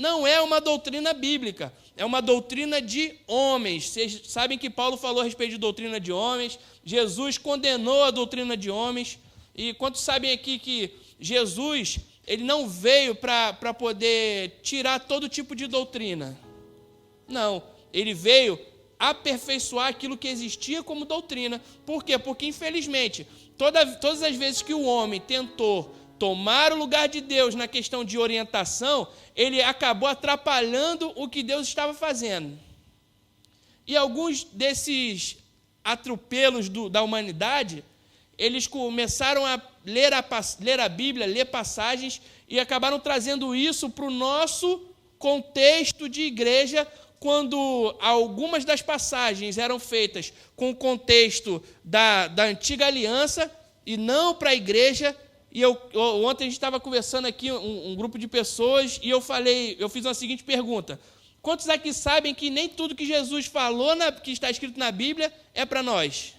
não é uma doutrina bíblica, é uma doutrina de homens. Vocês sabem que Paulo falou a respeito de doutrina de homens, Jesus condenou a doutrina de homens, e quantos sabem aqui que Jesus, ele não veio para poder tirar todo tipo de doutrina? Não, ele veio aperfeiçoar aquilo que existia como doutrina. Por quê? Porque, infelizmente, todas as vezes que o homem tentou tomar o lugar de Deus na questão de orientação, ele acabou atrapalhando o que Deus estava fazendo. E alguns desses atropelos da humanidade, eles começaram a ler a Bíblia, ler passagens, e acabaram trazendo isso para o nosso contexto de igreja, quando algumas das passagens eram feitas com o contexto da antiga aliança e não para a igreja. E ontem a gente estava conversando aqui, um grupo de pessoas, e eu fiz a seguinte pergunta: quantos aqui sabem que nem tudo que Jesus falou, que está escrito na Bíblia, é para nós?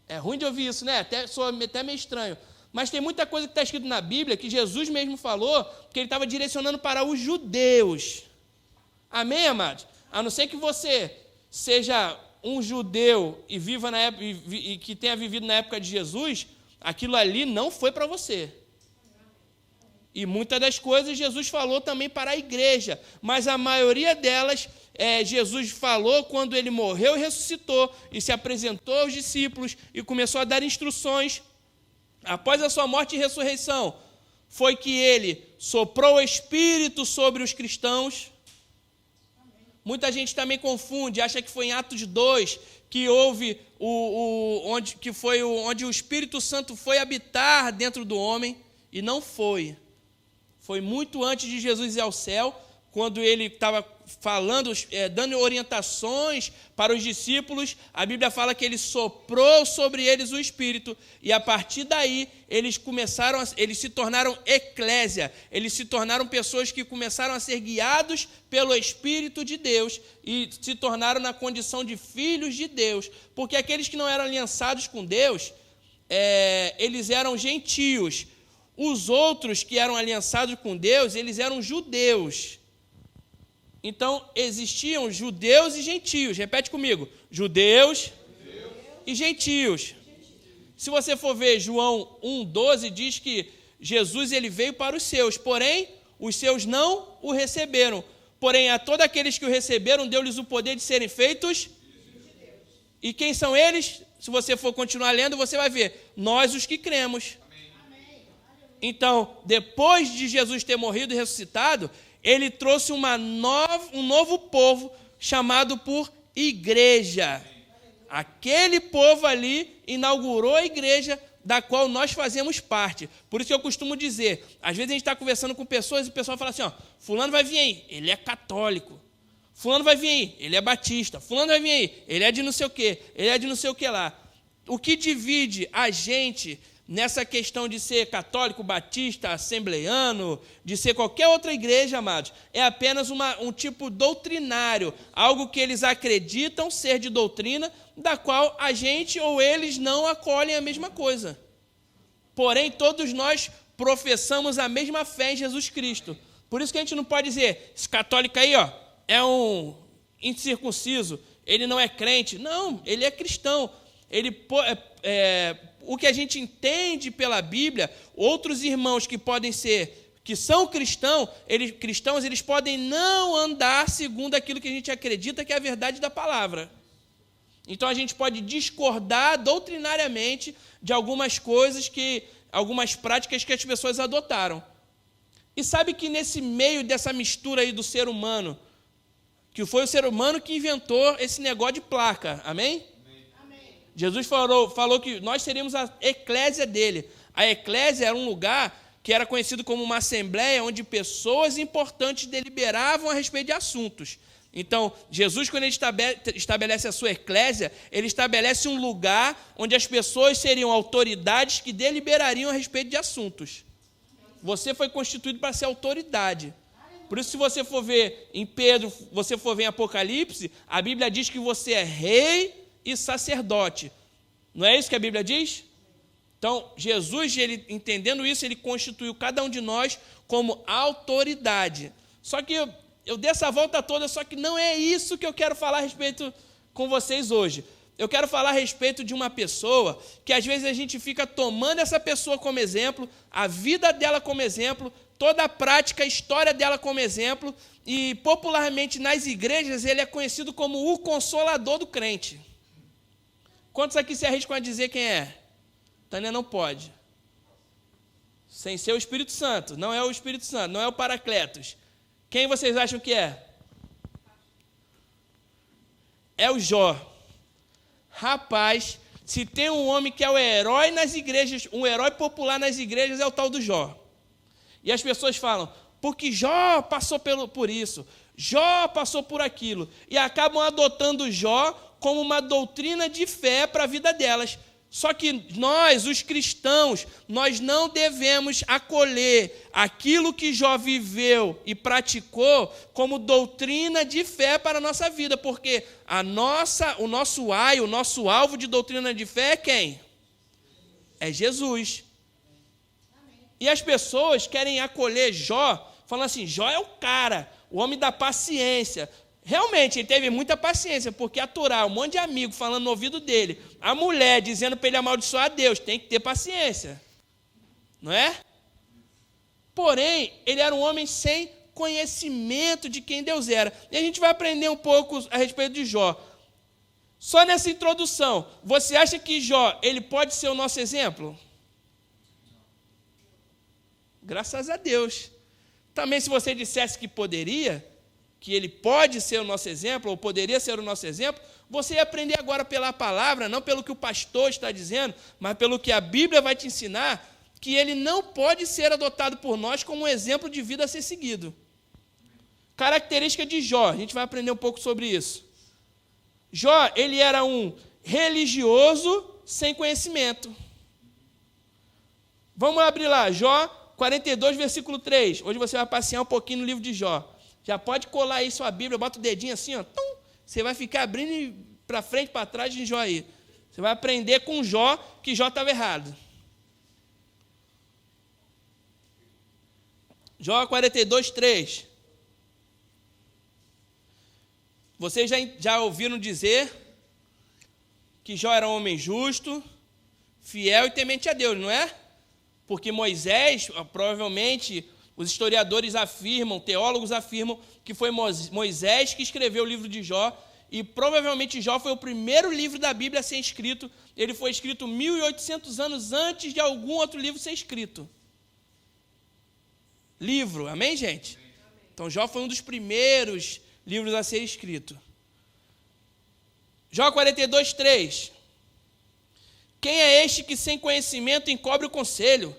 É ruim de ouvir isso, né? Soa até meio estranho. Mas tem muita coisa que está escrito na Bíblia, que Jesus mesmo falou, que ele estava direcionando para os judeus. Amém, amados? A não ser que você seja um judeu e viva na época, e que tenha vivido na época de Jesus, aquilo ali não foi para você. E muitas das coisas Jesus falou também para a igreja, mas a maioria delas, Jesus falou quando ele morreu e ressuscitou, e se apresentou aos discípulos e começou a dar instruções. Após a sua morte e ressurreição, foi que ele soprou o Espírito sobre os cristãos. Muita gente também confunde, acha que foi em Atos 2 que houve onde o Espírito Santo foi habitar dentro do homem, e não foi. Foi muito antes de Jesus ir ao céu, quando ele estava falando, dando orientações para os discípulos. A Bíblia fala que ele soprou sobre eles o Espírito, e a partir daí eles se tornaram eclésia, eles se tornaram pessoas que começaram a ser guiados pelo Espírito de Deus e se tornaram na condição de filhos de Deus, porque aqueles que não eram aliançados com Deus, eles eram gentios. Os outros que eram aliançados com Deus, eles eram judeus. Então, existiam judeus e gentios. Repete comigo: judeus e gentios. Se você for ver João 1,12, diz que Jesus ele veio para os seus, porém, os seus não o receberam. Porém, a todos aqueles que o receberam, deu-lhes o poder de serem feitos. E quem são eles? Se você for continuar lendo, você vai ver: nós os que cremos. Então, depois de Jesus ter morrido e ressuscitado, ele trouxe um novo povo chamado por igreja. Aquele povo ali inaugurou a igreja da qual nós fazemos parte. Por isso que eu costumo dizer, às vezes a gente está conversando com pessoas e o pessoal fala assim, fulano vai vir aí, ele é católico. Fulano vai vir aí, ele é batista. Fulano vai vir aí, ele é de não sei o quê, ele é de não sei o que lá. O que divide a gente nessa questão de ser católico, batista, assembleiano, de ser qualquer outra igreja, amados, é apenas um tipo doutrinário, algo que eles acreditam ser de doutrina, da qual a gente ou eles não acolhem a mesma coisa. Porém, todos nós professamos a mesma fé em Jesus Cristo. Por isso que a gente não pode dizer, esse católico aí, é um incircunciso, ele não é crente. Não, ele é cristão. O que a gente entende pela Bíblia, outros irmãos que são cristãos, eles podem não andar segundo aquilo que a gente acredita que é a verdade da palavra. Então a gente pode discordar doutrinariamente de algumas coisas, algumas práticas que as pessoas adotaram. E sabe que nesse meio dessa mistura aí do ser humano, que foi o ser humano que inventou esse negócio de placa, amém? Jesus falou que nós seríamos a eclésia dele. A eclésia era um lugar que era conhecido como uma assembleia, onde pessoas importantes deliberavam a respeito de assuntos. Então, Jesus, quando ele estabelece a sua eclésia, ele estabelece um lugar onde as pessoas seriam autoridades que deliberariam a respeito de assuntos. Você foi constituído para ser autoridade. Por isso, se você for ver em Pedro, você for ver em Apocalipse, a Bíblia diz que você é rei e sacerdote. Não é isso que a Bíblia diz? Então, Jesus, ele, entendendo isso, ele constituiu cada um de nós como autoridade. Só que eu dei essa volta toda, só que não é isso que eu quero falar a respeito com vocês hoje. Eu quero falar a respeito de uma pessoa que às vezes a gente fica tomando essa pessoa como exemplo, a vida dela como exemplo, toda a prática, a história dela como exemplo, e popularmente nas igrejas ele é conhecido como o consolador do crente. Quantos aqui se arriscam a dizer quem é? Tânia não pode. Sem ser o Espírito Santo. Não é o Espírito Santo, não é o Paracletos. Quem vocês acham que é? É o Jó. Rapaz, se tem um homem que é o herói nas igrejas, um herói popular nas igrejas, é o tal do Jó. E as pessoas falam, porque Jó passou por isso, Jó passou por aquilo, e acabam adotando Jó como uma doutrina de fé para a vida delas. Só que nós, os cristãos, nós não devemos acolher aquilo que Jó viveu e praticou como doutrina de fé para a nossa vida, porque o nosso alvo de doutrina de fé é quem? É Jesus. E as pessoas querem acolher Jó, falando assim, Jó é o cara, o homem da paciência. Realmente, ele teve muita paciência, porque aturar um monte de amigo falando no ouvido dele, a mulher dizendo para ele amaldiçoar a Deus, tem que ter paciência. Não é? Porém, ele era um homem sem conhecimento de quem Deus era. E a gente vai aprender um pouco a respeito de Jó. Só nessa introdução, você acha que Jó, ele pode ser o nosso exemplo? Graças a Deus. Também se você dissesse que poderia, que ele pode ser o nosso exemplo, ou poderia ser o nosso exemplo, você ia aprender agora pela palavra, não pelo que o pastor está dizendo, mas pelo que a Bíblia vai te ensinar, que ele não pode ser adotado por nós como um exemplo de vida a ser seguido. Característica de Jó, a gente vai aprender um pouco sobre isso. Jó, ele era um religioso sem conhecimento. Vamos abrir lá, Jó 42, versículo 3. Hoje você vai passear um pouquinho no livro de Jó. Já pode colar aí sua Bíblia, bota o dedinho assim, ó, tum, você vai ficar abrindo para frente, para trás de Jó aí. Você vai aprender com Jó que Jó estava errado. Jó 42, 3. Vocês já ouviram dizer que Jó era um homem justo, fiel e temente a Deus, não é? Porque Moisés, provavelmente, os historiadores afirmam, teólogos afirmam, que foi Moisés que escreveu o livro de Jó, e provavelmente Jó foi o primeiro livro da Bíblia a ser escrito. Ele foi escrito 1.800 anos antes de algum outro livro ser escrito. Livro, amém, gente? Então, Jó foi um dos primeiros livros a ser escrito. Jó 42, 3. Quem é este que sem conhecimento encobre o conselho?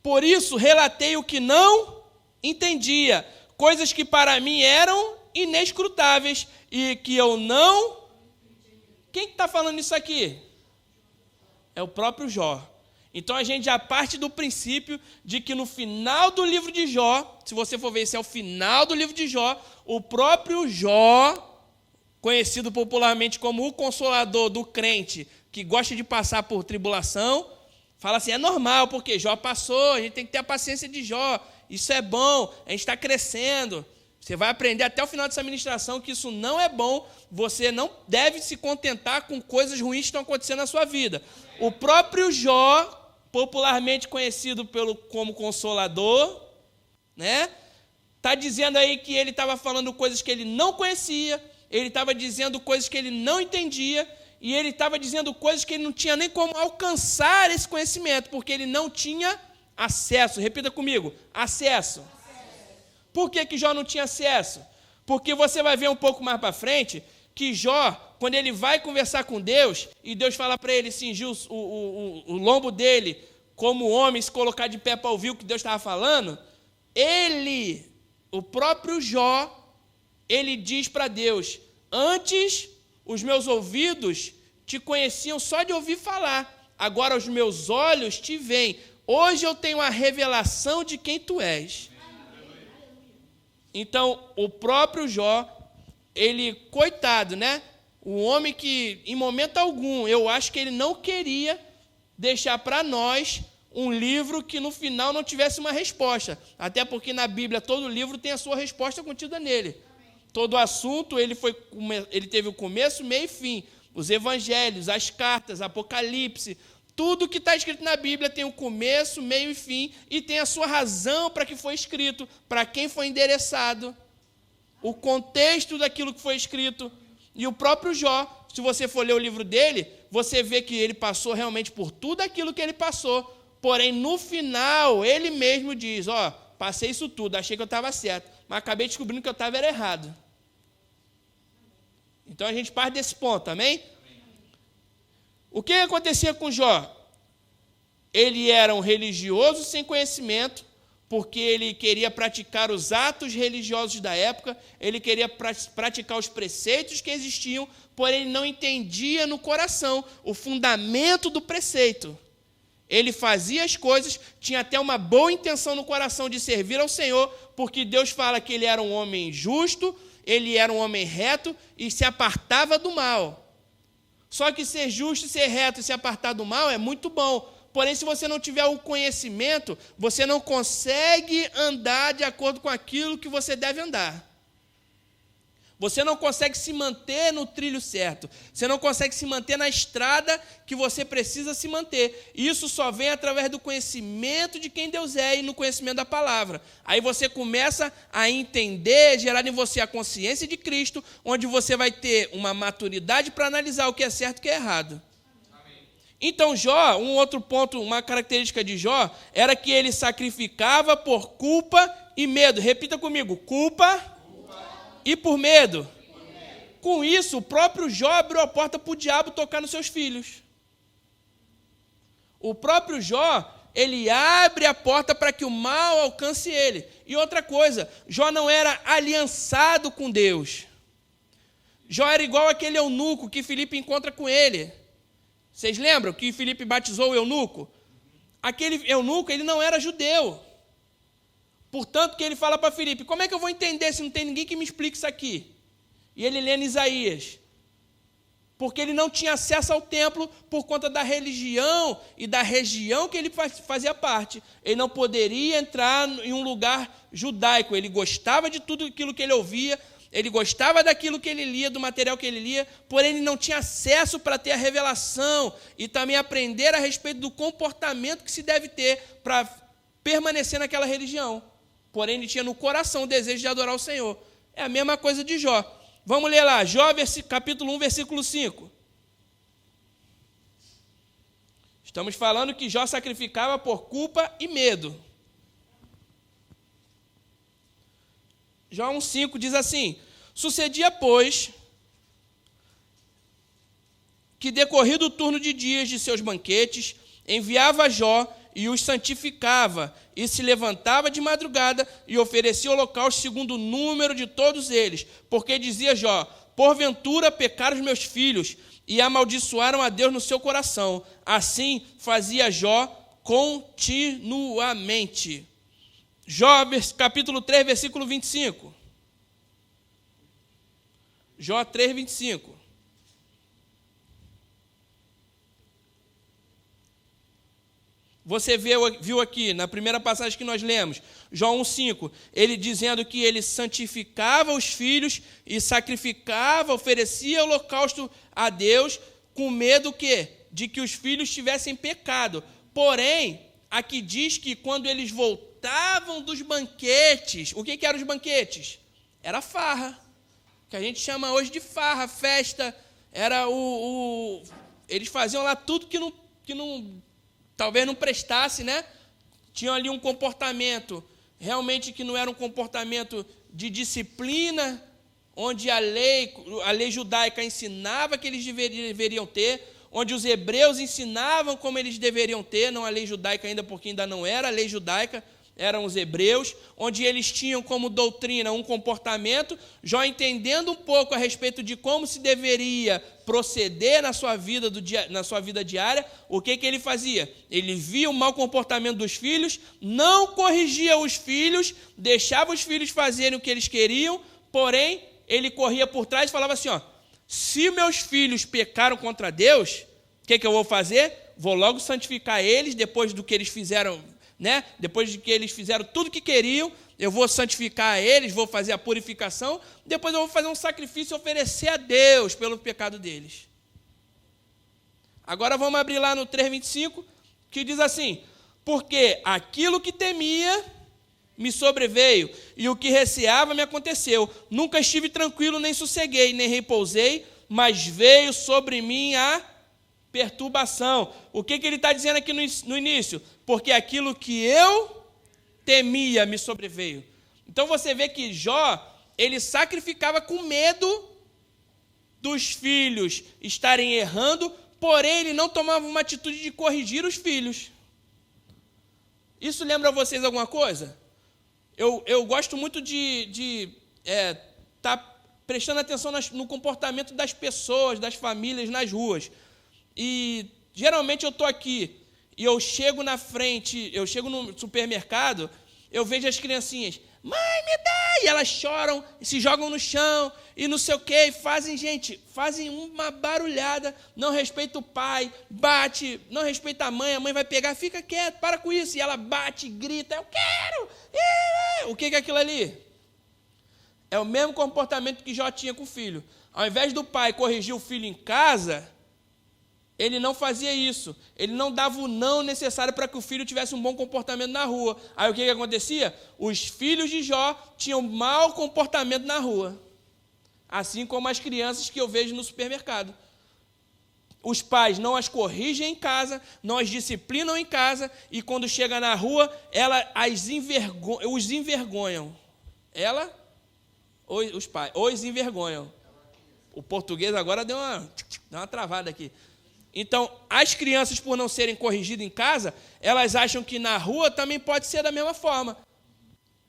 Por isso relatei o que não entendia, coisas que para mim eram inescrutáveis e que eu não... Quem está falando isso aqui? É o próprio Jó. Então a gente já parte do princípio de que no final do livro de Jó, se você for ver, esse é o final do livro de Jó, o próprio Jó, conhecido popularmente como o consolador do crente, que gosta de passar por tribulação, fala assim, é normal, porque Jó passou, a gente tem que ter a paciência de Jó, isso é bom, a gente está crescendo. Você vai aprender até o final dessa ministração que isso não é bom, você não deve se contentar com coisas ruins que estão acontecendo na sua vida. O próprio Jó, popularmente conhecido como consolador, né, está dizendo aí que ele estava falando coisas que ele não conhecia, ele estava dizendo coisas que ele não entendia, e ele estava dizendo coisas que ele não tinha nem como alcançar esse conhecimento, porque ele não tinha acesso. Repita comigo, acesso. Por que Jó não tinha acesso? Porque você vai ver um pouco mais para frente que Jó, quando ele vai conversar com Deus, e Deus fala para ele cingir o lombo dele como homem, se colocar de pé para ouvir o que Deus estava falando, o próprio Jó, ele diz para Deus, antes os meus ouvidos te conheciam só de ouvir falar, agora os meus olhos te veem. Hoje eu tenho a revelação de quem tu és. Então, o próprio Jó, ele, coitado, né? O homem que, em momento algum, eu acho que ele não queria deixar para nós um livro que no final não tivesse uma resposta. Até porque na Bíblia todo livro tem a sua resposta contida nele. Todo assunto ele teve o começo, meio e fim. Os evangelhos, as cartas, Apocalipse, tudo que está escrito na Bíblia tem o começo, meio e fim, e tem a sua razão para que foi escrito, para quem foi endereçado, o contexto daquilo que foi escrito. E o próprio Jó, se você for ler o livro dele, você vê que ele passou realmente por tudo aquilo que ele passou, porém, no final, ele mesmo diz, passei isso tudo, achei que eu estava certo, mas acabei descobrindo que eu estava errado. Então, a gente parte desse ponto, amém? O que acontecia com Jó? Ele era um religioso sem conhecimento, porque ele queria praticar os atos religiosos da época, ele queria praticar os preceitos que existiam, porém ele não entendia no coração o fundamento do preceito. Ele fazia as coisas, tinha até uma boa intenção no coração de servir ao Senhor, porque Deus fala que ele era um homem justo, ele era um homem reto e se apartava do mal. Só que ser justo, ser reto e se apartar do mal é muito bom. Porém, se você não tiver o conhecimento, você não consegue andar de acordo com aquilo que você deve andar. Você não consegue se manter no trilho certo. Você não consegue se manter na estrada que você precisa se manter. Isso só vem através do conhecimento de quem Deus é e no conhecimento da palavra. Aí você começa a entender, gerar em você a consciência de Cristo, onde você vai ter uma maturidade para analisar o que é certo e o que é errado. Então, Jó, um outro ponto, uma característica de Jó, era que ele sacrificava por culpa e medo. Repita comigo, culpa e por medo. Com isso, o próprio Jó abriu a porta para o diabo tocar nos seus filhos. O próprio Jó, ele abre a porta para que o mal alcance ele. E outra coisa, Jó não era aliançado com Deus. Jó era igual aquele eunuco que Filipe encontra com ele. Vocês lembram que Filipe batizou o eunuco? Aquele eunuco, ele não era judeu. Portanto, que ele fala para Filipe, como é que eu vou entender se não tem ninguém que me explique isso aqui? E ele lê em Isaías. Porque ele não tinha acesso ao templo por conta da religião e da região que ele fazia parte. Ele não poderia entrar em um lugar judaico. Ele gostava de tudo aquilo que ele ouvia, ele gostava daquilo que ele lia, do material que ele lia, porém ele não tinha acesso para ter a revelação e também aprender a respeito do comportamento que se deve ter para permanecer naquela religião. Porém, ele tinha no coração o desejo de adorar o Senhor. É a mesma coisa de Jó. Vamos ler lá, Jó, capítulo 1, versículo 5. Estamos falando que Jó sacrificava por culpa e medo. Jó 1,5 diz assim, sucedia, pois, que decorrido o turno de dias de seus banquetes, enviava Jó e os santificava, e se levantava de madrugada e oferecia holocausto segundo o número de todos eles, porque dizia Jó, porventura pecaram os meus filhos e amaldiçoaram a Deus no seu coração. Assim fazia Jó continuamente. Jó, capítulo 3, versículo 25. Jó 3, 25. Você viu aqui, na primeira passagem que nós lemos, Jó 1,5, ele dizendo que ele santificava os filhos e sacrificava, oferecia holocausto a Deus, com medo de que os filhos tivessem pecado. Porém, aqui diz que quando eles voltavam dos banquetes, o que eram os banquetes? Era farra, que a gente chama hoje de farra, festa. Era eles faziam lá tudo que não talvez não prestasse, né? Tinham ali um comportamento, realmente que não era um comportamento de disciplina, onde a lei judaica ensinava que eles deveriam ter, onde os hebreus ensinavam como eles deveriam ter, não a lei judaica ainda, porque ainda não era a lei judaica, eram os hebreus, onde eles tinham como doutrina um comportamento. Jó, entendendo um pouco a respeito de como se deveria proceder na sua vida diária, o que ele fazia? Ele via o mau comportamento dos filhos, não corrigia os filhos, deixava os filhos fazerem o que eles queriam, porém, ele corria por trás e falava assim, se meus filhos pecaram contra Deus, o que eu vou fazer? vou logo santificar eles, depois do que eles fizeram, né? Depois de que eles fizeram tudo o que queriam, eu vou santificar eles, vou fazer a purificação, depois eu vou fazer um sacrifício e oferecer a Deus pelo pecado deles. Agora vamos abrir lá no 3:25, que diz assim: porque aquilo que temia me sobreveio, e o que receava me aconteceu. Nunca estive tranquilo, nem sosseguei, nem repousei, mas veio sobre mim a perturbação. O que ele está dizendo aqui no início? Porque aquilo que eu temia me sobreveio. Então você vê que Jó, ele sacrificava com medo dos filhos estarem errando, porém ele não tomava uma atitude de corrigir os filhos. Isso lembra a vocês alguma coisa? Eu gosto muito de estar prestando atenção no comportamento das pessoas, das famílias nas ruas. E geralmente eu estou aqui e eu chego na frente, eu chego no supermercado, eu vejo as criancinhas, mãe, me dá! E elas choram, se jogam no chão e não sei o quê, e fazem uma barulhada, não respeita o pai, bate, não respeita a mãe vai pegar, fica quieto, para com isso. E ela bate, grita, eu quero! O que é aquilo ali? É o mesmo comportamento que Jó tinha com o filho. Ao invés do pai corrigir o filho em casa, ele não fazia isso. Ele não dava o não necessário para que o filho tivesse um bom comportamento na rua. Aí o que acontecia? Os filhos de Jó tinham mau comportamento na rua. Assim como as crianças que eu vejo no supermercado. Os pais não as corrigem em casa, não as disciplinam em casa, e quando chega na rua, os envergonham. Os pais, os envergonham. O português agora deu uma travada aqui. Então, as crianças, por não serem corrigidas em casa, elas acham que na rua também pode ser da mesma forma.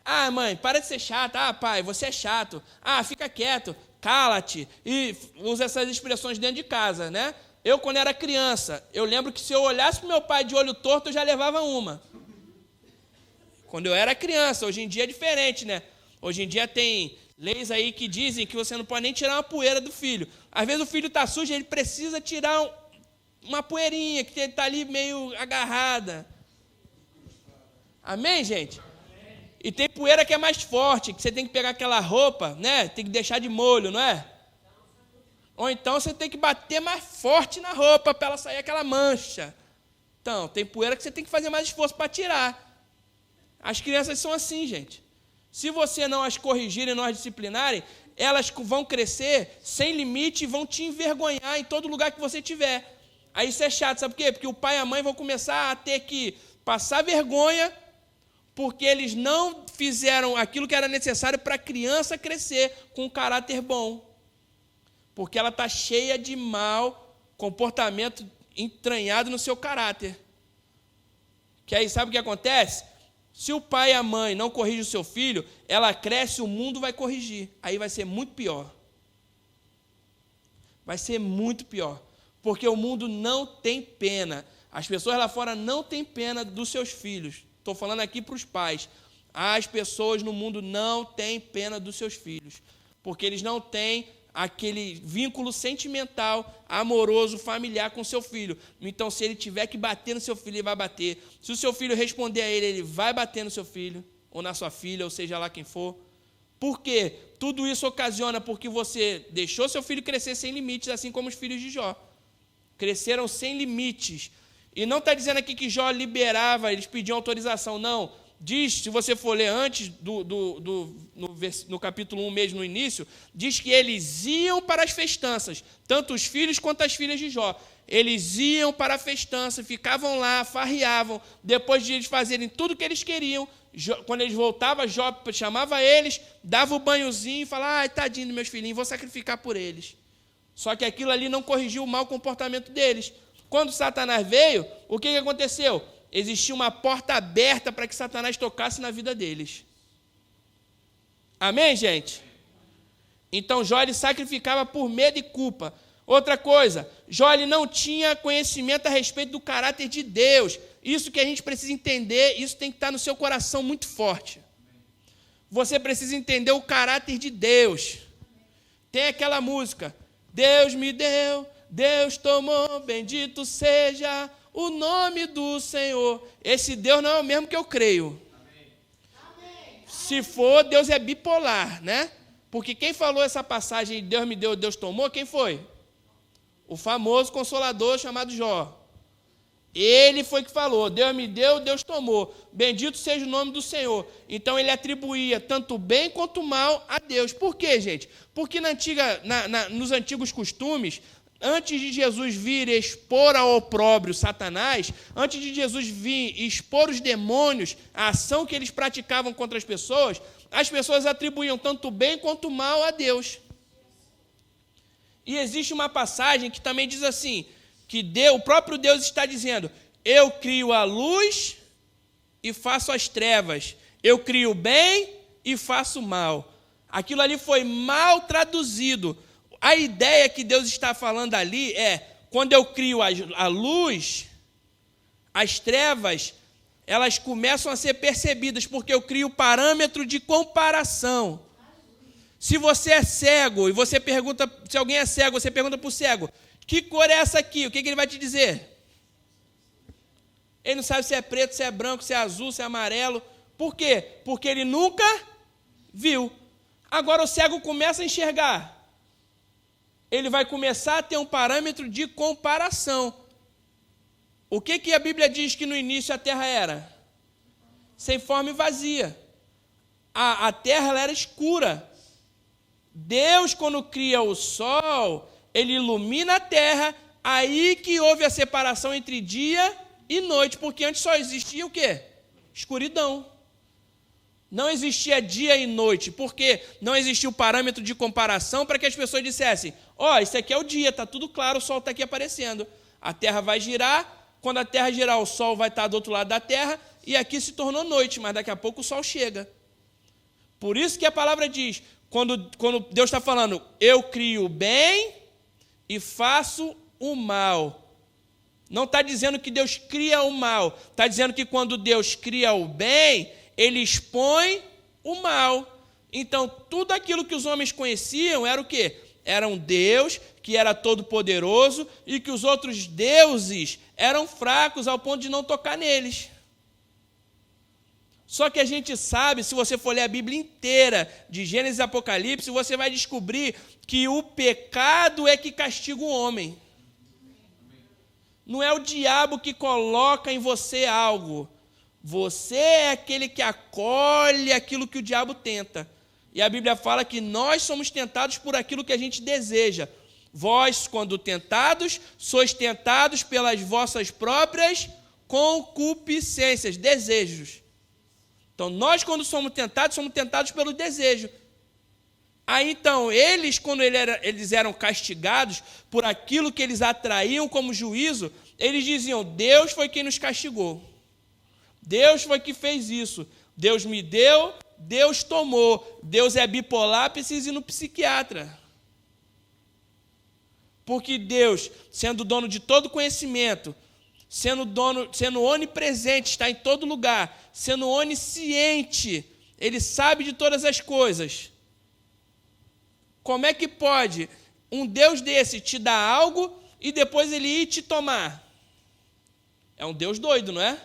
Ah, mãe, para de ser chata. Ah, pai, você é chato. Ah, fica quieto, cala-te. E usa essas expressões dentro de casa, né? Eu, quando era criança, eu lembro que se eu olhasse para o meu pai de olho torto, eu já levava uma. Quando eu era criança, hoje em dia é diferente, né? Hoje em dia tem leis aí que dizem que você não pode nem tirar uma poeira do filho. Às vezes o filho está sujo, ele precisa tirar uma poeirinha, que ele está ali meio agarrada. Amém, gente? E tem poeira que é mais forte, que você tem que pegar aquela roupa, né? Tem que deixar de molho, não é? Ou então você tem que bater mais forte na roupa para ela sair aquela mancha. Então, tem poeira que você tem que fazer mais esforço para tirar. As crianças são assim, gente. Se você não as corrigir e não as disciplinarem, elas vão crescer sem limite e vão te envergonhar em todo lugar que você estiver. Aí isso é chato, sabe por quê? Porque o pai e a mãe vão começar a ter que passar vergonha porque eles não fizeram aquilo que era necessário para a criança crescer com um caráter bom. Porque ela está cheia de mau comportamento entranhado no seu caráter. Que aí sabe o que acontece? Se o pai e a mãe não corrigem o seu filho, ela cresce, o mundo vai corrigir. Aí vai ser muito pior. Vai ser muito pior. Porque o mundo não tem pena. As pessoas lá fora não têm pena dos seus filhos. Estou falando aqui para os pais. As pessoas no mundo não têm pena dos seus filhos. Porque eles não têm aquele vínculo sentimental, amoroso, familiar com seu filho. Então, se ele tiver que bater no seu filho, ele vai bater. Se o seu filho responder a ele, ele vai bater no seu filho, ou na sua filha, ou seja lá quem for. Por quê? Tudo isso ocasiona porque você deixou seu filho crescer sem limites, assim como os filhos de Jó. Cresceram sem limites. E não está dizendo aqui que Jó liberava, eles pediam autorização, não. Diz, se você for ler antes, no capítulo 1 mesmo, no início, diz que eles iam para as festanças, tanto os filhos quanto as filhas de Jó. Eles iam para a festança, ficavam lá, farreavam. Depois de eles fazerem tudo o que eles queriam, quando eles voltavam, Jó chamava eles, dava o banhozinho e falava, tadinho dos meus filhinhos, vou sacrificar por eles. Só que aquilo ali não corrigiu o mau comportamento deles. Quando Satanás veio, o que aconteceu? Existia uma porta aberta para que Satanás tocasse na vida deles. Amém, gente? Então, Jó ele sacrificava por medo e culpa. Outra coisa, Jó ele não tinha conhecimento a respeito do caráter de Deus. Isso que a gente precisa entender, isso tem que estar no seu coração muito forte. Você precisa entender o caráter de Deus. Tem aquela música, Deus me deu, Deus tomou, bendito seja o nome do Senhor. Esse Deus não é o mesmo que eu creio. Se for, Deus é bipolar, né? Porque quem falou essa passagem, Deus me deu, Deus tomou, quem foi? O famoso consolador chamado Jó. Ele foi que falou, Deus me deu, Deus tomou. Bendito seja o nome do Senhor. Então ele atribuía tanto bem quanto mal a Deus. Por quê, gente? Porque nos antigos costumes, antes de Jesus vir expor ao opróbrio Satanás, antes de Jesus vir expor os demônios, a ação que eles praticavam contra as pessoas atribuíam tanto bem quanto mal a Deus. E existe uma passagem que também diz assim, que o próprio Deus está dizendo, eu crio a luz e faço as trevas, eu crio o bem e faço o mal. Aquilo ali foi mal traduzido. A ideia que Deus está falando ali é, quando eu crio a luz, as trevas, elas começam a ser percebidas, porque eu crio parâmetro de comparação. Se você é cego, e você pergunta, se alguém é cego, você pergunta para o cego, que cor é essa aqui? O que ele vai te dizer? Ele não sabe se é preto, se é branco, se é azul, se é amarelo. Por quê? Porque ele nunca viu. Agora o cego começa a enxergar. Ele vai começar a ter um parâmetro de comparação. O que a Bíblia diz que no início a terra era? Sem forma e vazia. A terra ela era escura. Deus, quando cria o sol, ele ilumina a terra, aí que houve a separação entre dia e noite, porque antes só existia o quê? Escuridão. Não existia dia e noite, porque não existia o parâmetro de comparação para que as pessoas dissessem, isso aqui é o dia, está tudo claro, o sol está aqui aparecendo. A terra vai girar, quando a terra girar, o sol vai estar do outro lado da terra, e aqui se tornou noite, mas daqui a pouco o sol chega. Por isso que a palavra diz, quando Deus está falando, eu crio o bem e faço o mal. Não está dizendo que Deus cria o mal. Está dizendo que quando Deus cria o bem, ele expõe o mal. Então, tudo aquilo que os homens conheciam era o quê? Era um Deus que era todo-poderoso e que os outros deuses eram fracos ao ponto de não tocar neles. Só que a gente sabe, se você for ler a Bíblia inteira, de Gênesis e Apocalipse, você vai descobrir que o pecado é que castiga o homem. Não é o diabo que coloca em você algo. Você é aquele que acolhe aquilo que o diabo tenta. E a Bíblia fala que nós somos tentados por aquilo que a gente deseja. Vós, quando tentados, sois tentados pelas vossas próprias concupiscências, desejos. Então, nós, quando somos tentados pelo desejo. Aí, então, eles, quando eles eram castigados por aquilo que eles atraíam como juízo, eles diziam, Deus foi quem nos castigou. Deus foi que fez isso. Deus me deu, Deus tomou. Deus é bipolar, precisa ir no psiquiatra. Porque Deus, sendo dono de todo conhecimento, sendo onipresente, está em todo lugar, sendo onisciente, ele sabe de todas as coisas. Como é que pode um Deus desse te dar algo e depois ele ir te tomar? É um Deus doido, não é?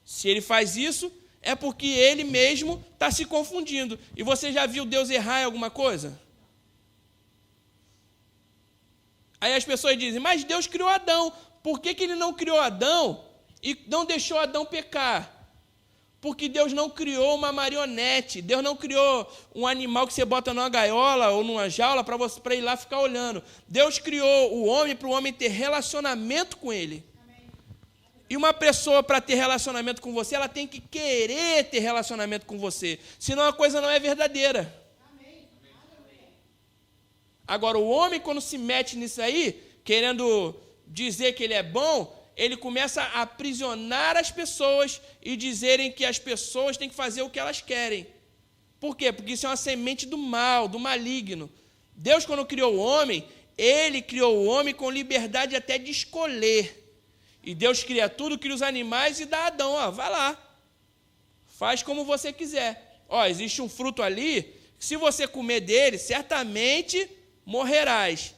Se ele faz isso, é porque ele mesmo está se confundindo. E você já viu Deus errar em alguma coisa? Aí as pessoas dizem, mas Deus criou Adão. Por que ele não criou Adão e não deixou Adão pecar? Porque Deus não criou uma marionete. Deus não criou um animal que você bota numa gaiola ou numa jaula para ir lá ficar olhando. Deus criou o homem para o homem ter relacionamento com ele. E uma pessoa, para ter relacionamento com você, ela tem que querer ter relacionamento com você. Senão a coisa não é verdadeira. Agora, o homem, quando se mete nisso aí, querendo dizer que ele é bom, ele começa a aprisionar as pessoas e dizerem que as pessoas têm que fazer o que elas querem. Por quê? Porque isso é uma semente do mal, do maligno. Deus, quando criou o homem, ele criou o homem com liberdade até de escolher. E Deus cria tudo, cria os animais e dá a Adão, vai lá, faz como você quiser. Existe um fruto ali, que se você comer dele, certamente morrerás.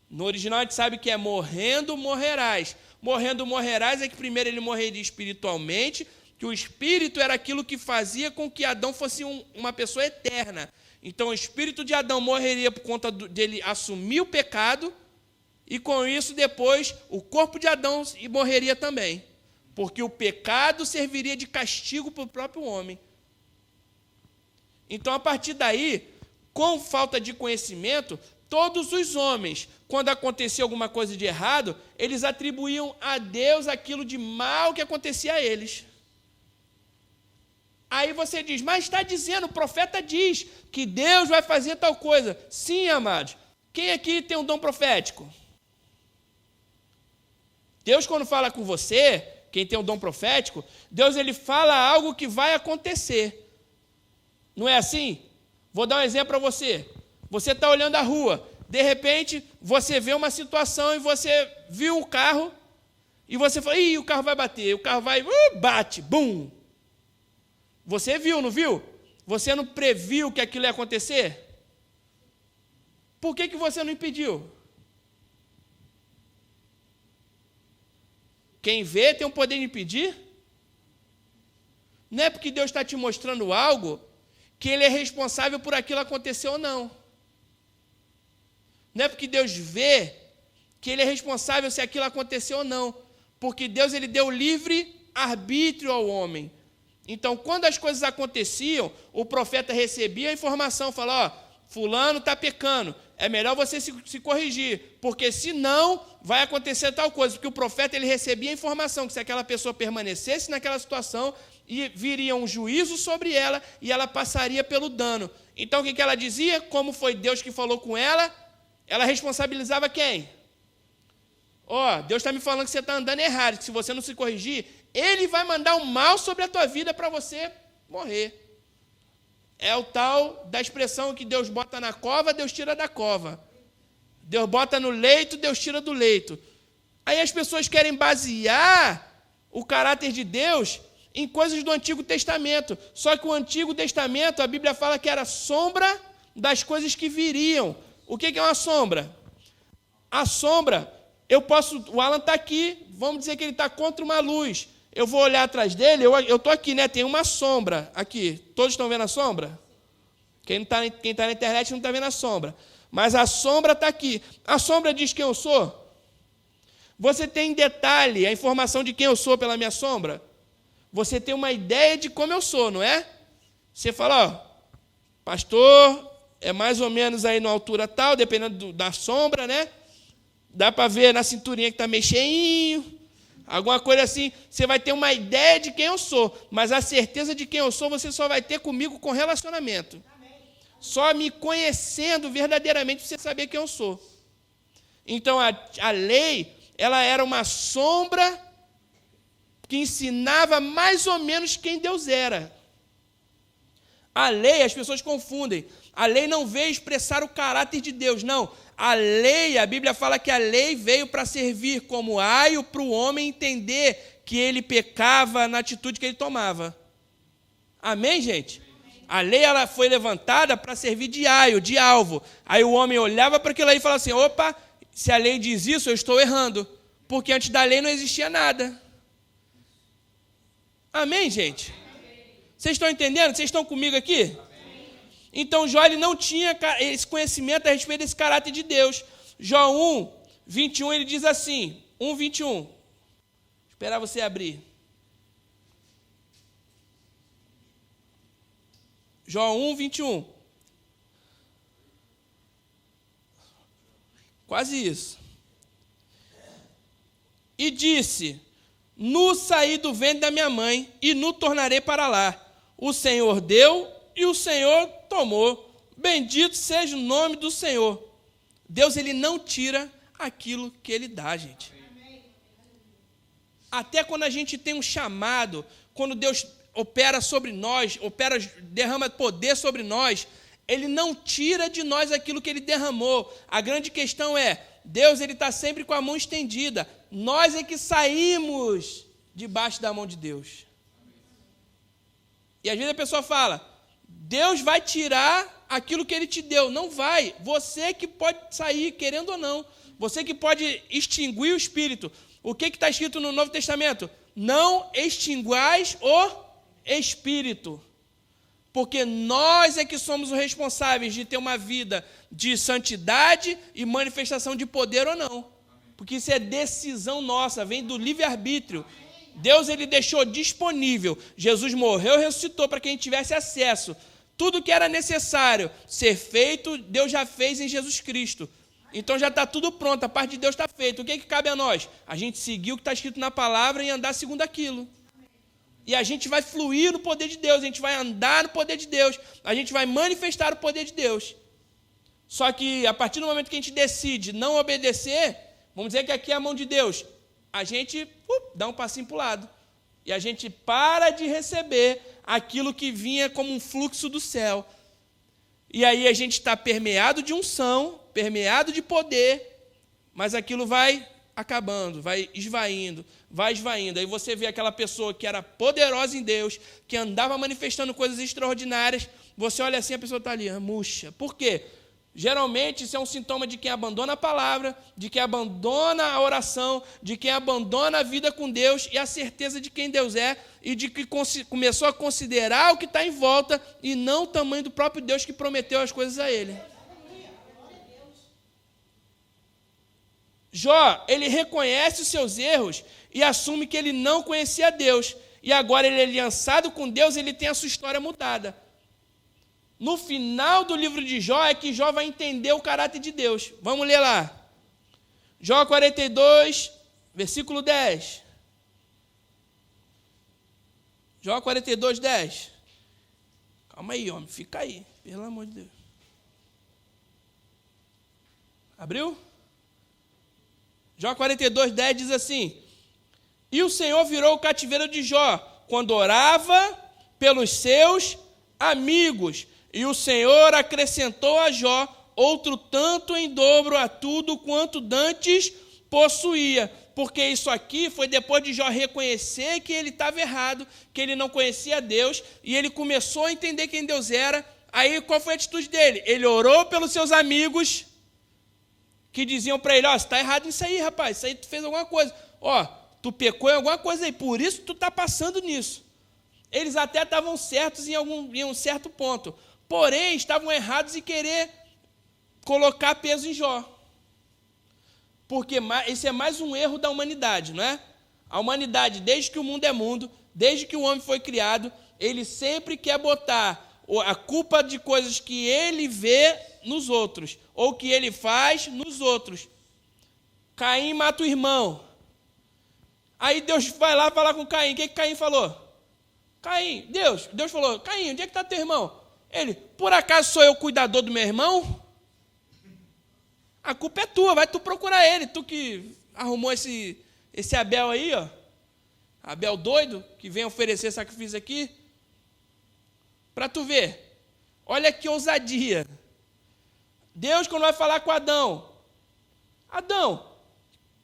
No original a gente sabe que é morrendo, morrerás. morrendo morrerás, é que primeiro ele morreria espiritualmente, que o espírito era aquilo que fazia com que Adão fosse uma pessoa eterna. Então, o espírito de Adão morreria por conta dele assumir o pecado, e com isso, depois, o corpo de Adão morreria também, porque o pecado serviria de castigo para o próprio homem. Então, a partir daí, com falta de conhecimento, todos os homens, quando acontecia alguma coisa de errado, eles atribuíam a Deus aquilo de mal que acontecia a eles. Aí você diz, mas está dizendo, o profeta diz que Deus vai fazer tal coisa. Sim, amados. Quem aqui tem um dom profético? Deus, quando fala com você, quem tem um dom profético, Deus ele fala algo que vai acontecer. Não é assim? Vou dar um exemplo para você. Você está olhando a rua, de repente você vê uma situação e você viu um carro e você fala, ih, o carro vai bater, o carro vai, bate, bum. Você viu, não viu? Você não previu que aquilo ia acontecer? Por que você não impediu? Quem vê tem o poder de impedir? Não é porque Deus está te mostrando algo que Ele é responsável por aquilo acontecer ou não. Não é porque Deus vê que Ele é responsável se aquilo aconteceu ou não. Porque Deus ele deu livre arbítrio ao homem. Então, quando as coisas aconteciam, o profeta recebia a informação, falava, fulano está pecando, é melhor você se corrigir, porque senão vai acontecer tal coisa. Porque o profeta ele recebia a informação que se aquela pessoa permanecesse naquela situação, viria um juízo sobre ela e ela passaria pelo dano. Então, o que ela dizia? Como foi Deus que falou com ela? Ela responsabilizava quem? Deus está me falando que você está andando errado, que se você não se corrigir, Ele vai mandar um mal sobre a tua vida para você morrer. É o tal da expressão que Deus bota na cova, Deus tira da cova. Deus bota no leito, Deus tira do leito. Aí as pessoas querem basear o caráter de Deus em coisas do Antigo Testamento. Só que o Antigo Testamento, a Bíblia fala que era sombra das coisas que viriam. O que é uma sombra? A sombra, o Alan está aqui, vamos dizer que ele está contra uma luz. Eu vou olhar atrás dele, eu estou aqui, né? Tem uma sombra aqui. Todos estão vendo a sombra? Quem está na internet não está vendo a sombra. Mas a sombra está aqui. A sombra diz quem eu sou? Você tem em detalhe a informação de quem eu sou pela minha sombra? Você tem uma ideia de como eu sou, não é? Você fala, pastor, é mais ou menos aí na altura tal, dependendo da sombra, né? Dá para ver na cinturinha que está meio cheinho. Alguma coisa assim, você vai ter uma ideia de quem eu sou, mas a certeza de quem eu sou você só vai ter comigo com relacionamento. Só me conhecendo verdadeiramente você saber quem eu sou. Então, a lei, ela era uma sombra que ensinava mais ou menos quem Deus era. A lei, as pessoas confundem. A lei não veio expressar o caráter de Deus, não. A lei, a Bíblia fala que a lei veio para servir como aio para o homem entender que ele pecava na atitude que ele tomava. Amém, gente? A lei ela foi levantada para servir de aio, de alvo. Aí o homem olhava para aquilo aí e falava assim, opa, se a lei diz isso, eu estou errando. Porque antes da lei não existia nada. Amém, gente? Vocês estão entendendo? Vocês estão comigo aqui? Então, Jó ele não tinha esse conhecimento a respeito desse caráter de Deus. Jó 1, 21, ele diz assim, 1, 21. Esperar você abrir. Jó 1, 21. Quase isso. E disse, nu saí do ventre da minha mãe, e nu tornarei para lá. O Senhor deu, e o Senhor tomou. Bendito seja o nome do Senhor. Deus ele não tira aquilo que Ele dá, gente. Até quando a gente tem um chamado, quando Deus opera sobre nós, derrama poder sobre nós, Ele não tira de nós aquilo que Ele derramou. A grande questão é, Deus ele está sempre com a mão estendida. Nós é que saímos debaixo da mão de Deus. E às vezes a pessoa fala, Deus vai tirar aquilo que Ele te deu. Não vai. Você que pode sair, querendo ou não. Você que pode extinguir o Espírito. O que está escrito no Novo Testamento? Não extinguais o Espírito. Porque nós é que somos os responsáveis de ter uma vida de santidade e manifestação de poder ou não. Porque isso é decisão nossa, vem do livre-arbítrio. Deus ele deixou disponível. Jesus morreu e ressuscitou para que a gente tivesse acesso. Tudo que era necessário ser feito, Deus já fez em Jesus Cristo. Então já está tudo pronto, a parte de Deus está feita. O que cabe a nós? A gente seguir o que está escrito na palavra e andar segundo aquilo. E a gente vai fluir no poder de Deus, a gente vai andar no poder de Deus, a gente vai manifestar o poder de Deus. Só que a partir do momento que a gente decide não obedecer, vamos dizer que aqui é a mão de Deus, a gente dá um passinho para o lado. E a gente para de receber aquilo que vinha como um fluxo do céu. E aí a gente está permeado de unção, permeado de poder, mas aquilo vai acabando, vai esvaindo. Aí você vê aquela pessoa que era poderosa em Deus, que andava manifestando coisas extraordinárias, você olha assim, a pessoa está ali, murcha. Por quê? Geralmente isso é um sintoma de quem abandona a palavra, de quem abandona a oração, de quem abandona a vida com Deus e a certeza de quem Deus é, e de que começou a considerar o que está em volta e não o tamanho do próprio Deus que prometeu as coisas a ele. Jó, ele reconhece os seus erros e assume que ele não conhecia Deus. E agora ele é aliançado com Deus, ele tem a sua história mudada. No final do livro de Jó é que Jó vai entender o caráter de Deus. Vamos ler lá. Jó 42, versículo 10. Jó 42, 10. Calma aí, homem, fica aí, pelo amor de Deus. Abriu? Jó 42, 10 diz assim: E o Senhor virou o cativeiro de Jó, quando orava pelos seus amigos. E o Senhor acrescentou a Jó outro tanto em dobro a tudo quanto dantes possuía. Porque isso aqui foi depois de Jó reconhecer que ele estava errado, que ele não conhecia Deus, e ele começou a entender quem Deus era. Aí qual foi a atitude dele? Ele orou pelos seus amigos, que diziam para ele: ó, você está errado nisso aí, rapaz, isso aí tu fez alguma coisa. Ó, tu pecou em alguma coisa aí, por isso tu está passando nisso. Eles até estavam certos em um certo ponto, porém estavam errados em querer colocar peso em Jó. Porque esse é mais um erro da humanidade, não é? A humanidade, desde que o mundo é mundo, desde que o homem foi criado, ele sempre quer botar a culpa de coisas que ele vê nos outros, ou que ele faz nos outros. Caim mata o irmão. Aí Deus vai lá falar com Caim. O que Caim falou? Caim, Deus falou: Caim, onde é que está teu irmão? Ele: por acaso sou eu o cuidador do meu irmão? A culpa é tua, vai tu procurar ele. Tu que arrumou esse Abel aí, ó. Abel doido, que vem oferecer sacrifício aqui. Para tu ver. Olha que ousadia. Deus, quando vai falar com Adão: Adão,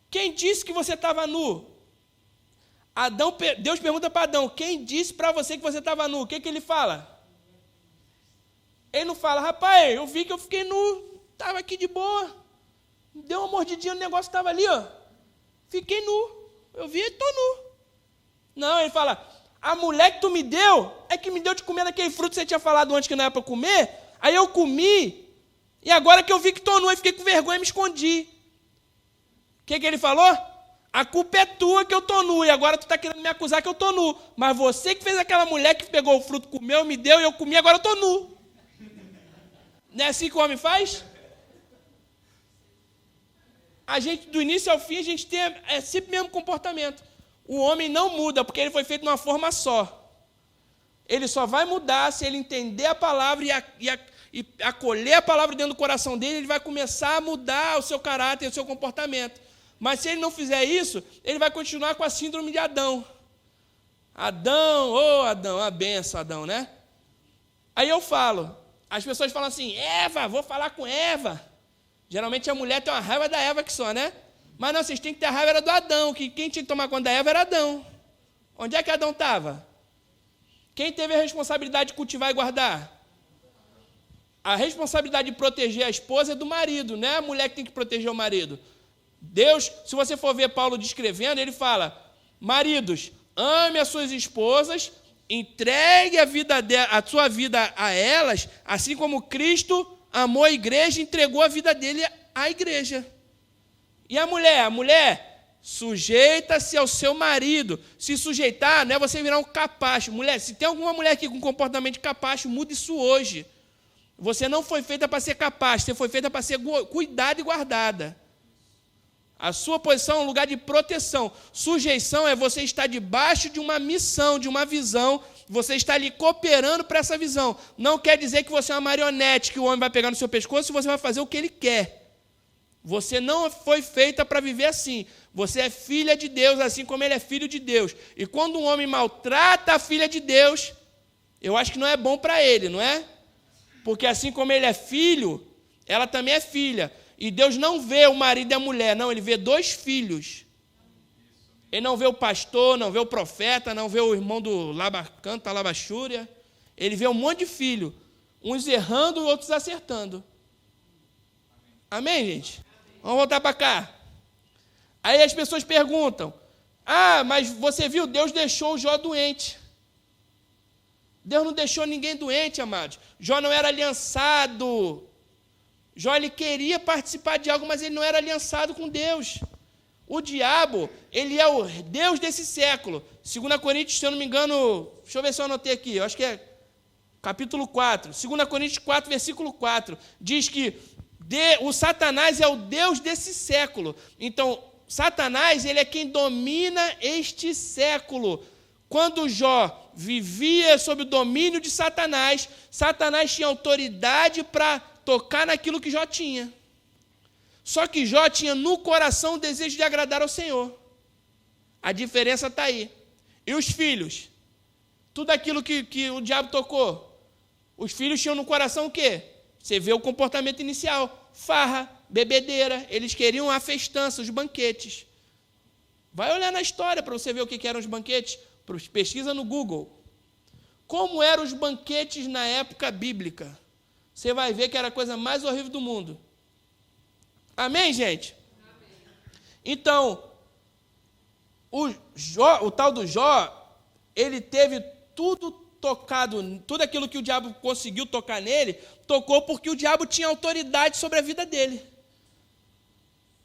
quem disse que você estava nu? Deus pergunta para Adão: quem disse para você que você estava nu? O que ele fala? Ele não fala: rapaz, eu vi que eu fiquei nu, estava aqui de boa, deu uma mordidinha no negócio, estava ali, ó, fiquei nu, eu vi e estou nu. Não, ele fala: a mulher que tu me deu, é que me deu de comer daquele fruto que você tinha falado antes que não era para comer, aí eu comi, e agora que eu vi que estou nu, eu fiquei com vergonha e me escondi. O que ele falou? A culpa é tua que eu estou nu, e agora tu está querendo me acusar que eu estou nu. Mas você que fez aquela mulher que pegou o fruto, comeu, me deu, e eu comi, agora eu estou nu. Não é assim que o homem faz? A gente, do início ao fim, a gente tem sempre o mesmo comportamento. O homem não muda, porque ele foi feito de uma forma só. Ele só vai mudar se ele entender a palavra e acolher a palavra dentro do coração dele, ele vai começar a mudar o seu caráter, o seu comportamento. Mas se ele não fizer isso, ele vai continuar com a síndrome de Adão. Adão, Adão, a benção, Adão, né? Aí eu falo, as pessoas falam assim: Eva, vou falar com Eva. Geralmente a mulher tem uma raiva da Eva que só, né? Mas não, vocês têm que ter a raiva do Adão, que quem tinha que tomar conta da Eva era Adão. Onde é que Adão estava? Quem teve a responsabilidade de cultivar e guardar? A responsabilidade de proteger a esposa é do marido, não é a mulher que tem que proteger o marido. Deus, se você for ver Paulo descrevendo, ele fala: maridos, ame as suas esposas, entregue a sua vida a elas, assim como Cristo amou a igreja e entregou a vida dele à igreja. E a mulher, sujeita-se ao seu marido. Se sujeitar, não é você virar um capacho. Mulher, se tem alguma mulher aqui com comportamento de capacho, mude isso hoje. Você não foi feita para ser capaz, você foi feita para ser cuidada e guardada. A sua posição é um lugar de proteção. Sujeição é você estar debaixo de uma missão, de uma visão. Você está ali cooperando para essa visão. Não quer dizer que você é uma marionete, que o homem vai pegar no seu pescoço e você vai fazer o que ele quer. Você não foi feita para viver assim. Você é filha de Deus, assim como ele é filho de Deus. E quando um homem maltrata a filha de Deus, eu acho que não é bom para ele, não é? Porque assim como ele é filho, ela também é filha. E Deus não vê o marido e a mulher, não, ele vê dois filhos. Ele não vê o pastor, não vê o profeta, não vê o irmão do Labacanta, Labachúria. Ele vê um monte de filho, uns errando e outros acertando. Amém, gente? Vamos voltar para cá. Aí as pessoas perguntam: mas você viu, Deus deixou o Jó doente. Deus não deixou ninguém doente, amados. Jó não era aliançado. Jó, ele queria participar de algo, mas ele não era aliançado com Deus. O diabo, ele é o Deus desse século. 2 Coríntios, se eu não me engano, deixa eu ver se eu anotei aqui, eu acho que é capítulo 4. 2 Coríntios 4, versículo 4. Diz que o Satanás é o Deus desse século. Então, Satanás, ele é quem domina este século. Quando Jó vivia sob o domínio de Satanás, Satanás tinha autoridade para tocar naquilo que Jó tinha. Só que Jó tinha no coração o desejo de agradar ao Senhor. A diferença está aí. E os filhos? Tudo aquilo que o diabo tocou. Os filhos tinham no coração o quê? Você vê o comportamento inicial. Farra, bebedeira. Eles queriam a festança, os banquetes. Vai olhar na história para você ver o que eram os banquetes. Pesquisa no Google. Como eram os banquetes na época bíblica? Você vai ver que era a coisa mais horrível do mundo. Amém, gente? Amém. Então, o tal do Jó, ele teve tudo tocado, tudo aquilo que o diabo conseguiu tocar nele, tocou porque o diabo tinha autoridade sobre a vida dele.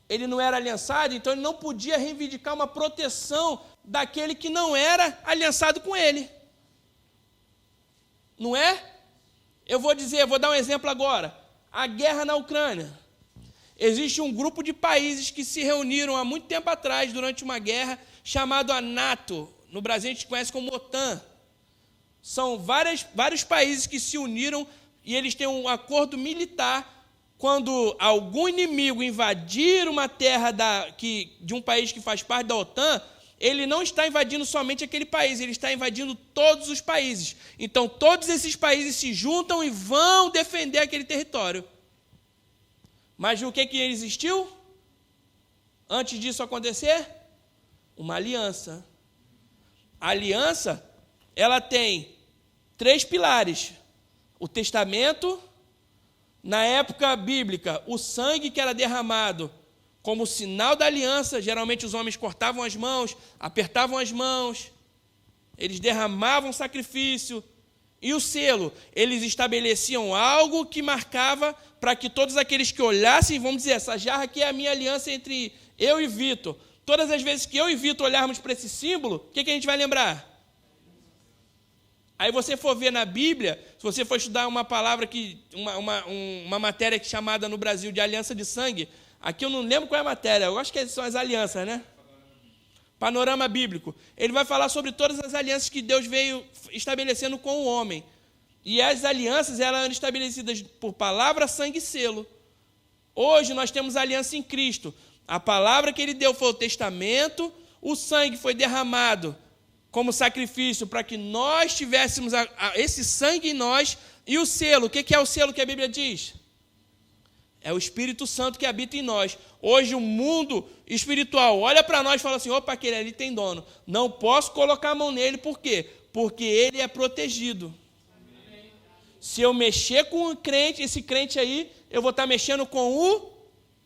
Ele não era aliançado, então ele não podia reivindicar uma proteção daquele que não era aliançado com ele. Não é? Eu vou dar um exemplo agora. A guerra na Ucrânia. Existe um grupo de países que se reuniram há muito tempo atrás, durante uma guerra, chamado a NATO. No Brasil a gente conhece como OTAN. São vários países que se uniram e eles têm um acordo militar. Quando algum inimigo invadir uma terra de um país que faz parte da OTAN, ele não está invadindo somente aquele país, ele está invadindo todos os países. Então, todos esses países se juntam e vão defender aquele território. Mas o que existiu antes disso acontecer? Uma aliança. A aliança, ela tem 3 pilares. O testamento, na época bíblica, o sangue que era derramado como sinal da aliança. Geralmente os homens cortavam as mãos, apertavam as mãos, eles derramavam sacrifício. E o selo, eles estabeleciam algo que marcava para que todos aqueles que olhassem, vamos dizer, essa jarra aqui é a minha aliança entre eu e Vitor. Todas as vezes que eu e Vitor olharmos para esse símbolo, o que a gente vai lembrar? Aí você for ver na Bíblia, se você for estudar uma palavra, uma matéria chamada no Brasil de aliança de sangue, aqui eu não lembro qual é a matéria, eu acho que são as alianças, né? Panorama bíblico. Ele vai falar sobre todas as alianças que Deus veio estabelecendo com o homem. E as alianças, elas eram estabelecidas por palavra, sangue e selo. Hoje nós temos a aliança em Cristo. A palavra que ele deu foi o testamento, o sangue foi derramado como sacrifício para que nós tivéssemos esse sangue em nós. E o selo, o que é o selo que a Bíblia diz? É o Espírito Santo que habita em nós. Hoje o mundo espiritual olha para nós e fala assim: opa, aquele ali tem dono. Não posso colocar a mão nele, por quê? Porque ele é protegido. Se eu mexer com o crente, esse crente aí, eu vou estar mexendo com o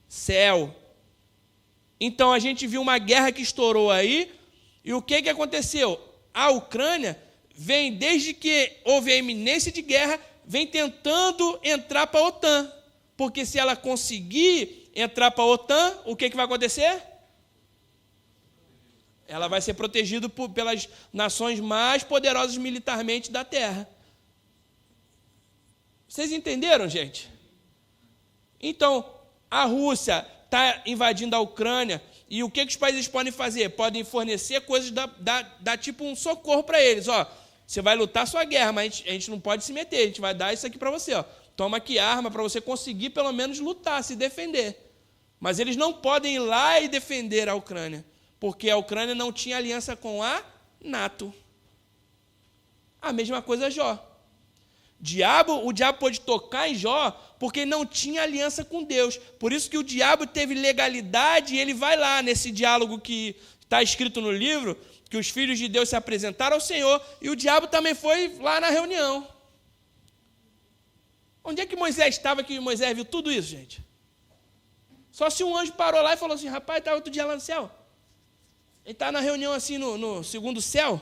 céu. Então a gente viu uma guerra que estourou aí, e o que aconteceu? A Ucrânia vem, desde que houve a iminência de guerra, vem tentando entrar para a OTAN. Porque se ela conseguir entrar para a OTAN, o que vai acontecer? Ela vai ser protegida pelas nações mais poderosas militarmente da Terra. Vocês entenderam, gente? Então, a Rússia está invadindo a Ucrânia, e o que os países podem fazer? Podem fornecer coisas, dar tipo um socorro para eles. Ó, você vai lutar a sua guerra, mas a gente não pode se meter, a gente vai dar isso aqui para você. Ó. Toma aqui arma para você conseguir pelo menos lutar, se defender. Mas eles não podem ir lá e defender a Ucrânia, porque a Ucrânia não tinha aliança com a NATO. A mesma coisa Jó. O diabo pôde tocar em Jó porque não tinha aliança com Deus. Por isso que o diabo teve legalidade, e ele vai lá nesse diálogo que está escrito no livro, que os filhos de Deus se apresentaram ao Senhor, e o diabo também foi lá na reunião. Onde é que Moisés estava que Moisés viu tudo isso, gente? Só se um anjo parou lá e falou assim, rapaz, estava outro dia lá no céu. Ele está na reunião assim no segundo céu.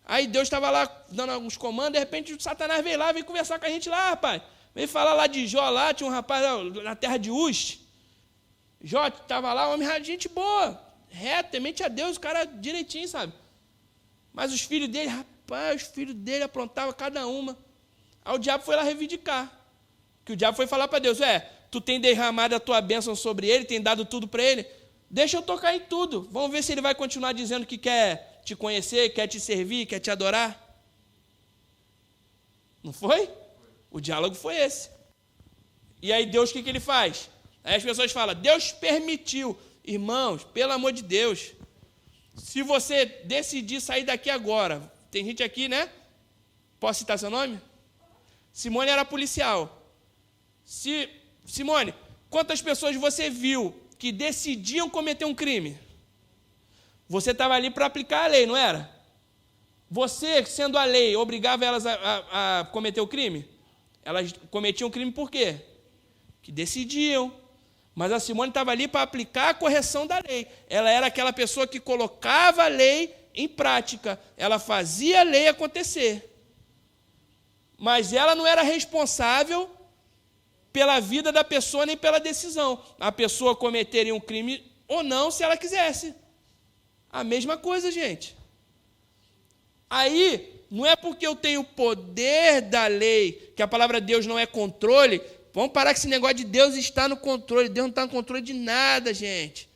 Aí Deus estava lá dando alguns comandos, de repente o Satanás veio lá, veio conversar com a gente lá, rapaz. Veio falar lá de Jó, lá, tinha um rapaz lá, na terra de Uz. Jó estava lá, homem, gente boa, reto, temente a Deus, o cara direitinho, sabe? Mas os filhos dele, rapaz, os filhos dele aprontavam cada uma. Aí o diabo foi lá reivindicar. Que o diabo foi falar para Deus, tu tem derramado a tua bênção sobre ele, tem dado tudo para ele, deixa eu tocar em tudo. Vamos ver se ele vai continuar dizendo que quer te conhecer, quer te servir, quer te adorar. Não foi? O diálogo foi esse. E aí Deus, o que ele faz? Aí as pessoas falam, Deus permitiu. Irmãos, pelo amor de Deus, se você decidir sair daqui agora, tem gente aqui, né? Posso citar seu nome? Simone era policial. Simone, quantas pessoas você viu que decidiam cometer um crime? Você estava ali para aplicar a lei, não era? Você, sendo a lei, obrigava elas a cometer o crime? Elas cometiam crime por quê? Que decidiam. Mas a Simone estava ali para aplicar a correção da lei. Ela era aquela pessoa que colocava a lei em prática. Ela fazia a lei acontecer. Mas ela não era responsável pela vida da pessoa nem pela decisão. A pessoa cometeria um crime ou não se ela quisesse. A mesma coisa, gente. Aí, não é porque eu tenho o poder da lei, que a palavra de Deus não é controle. Vamos parar com esse negócio de Deus estar no controle. Deus não está no controle de nada, gente.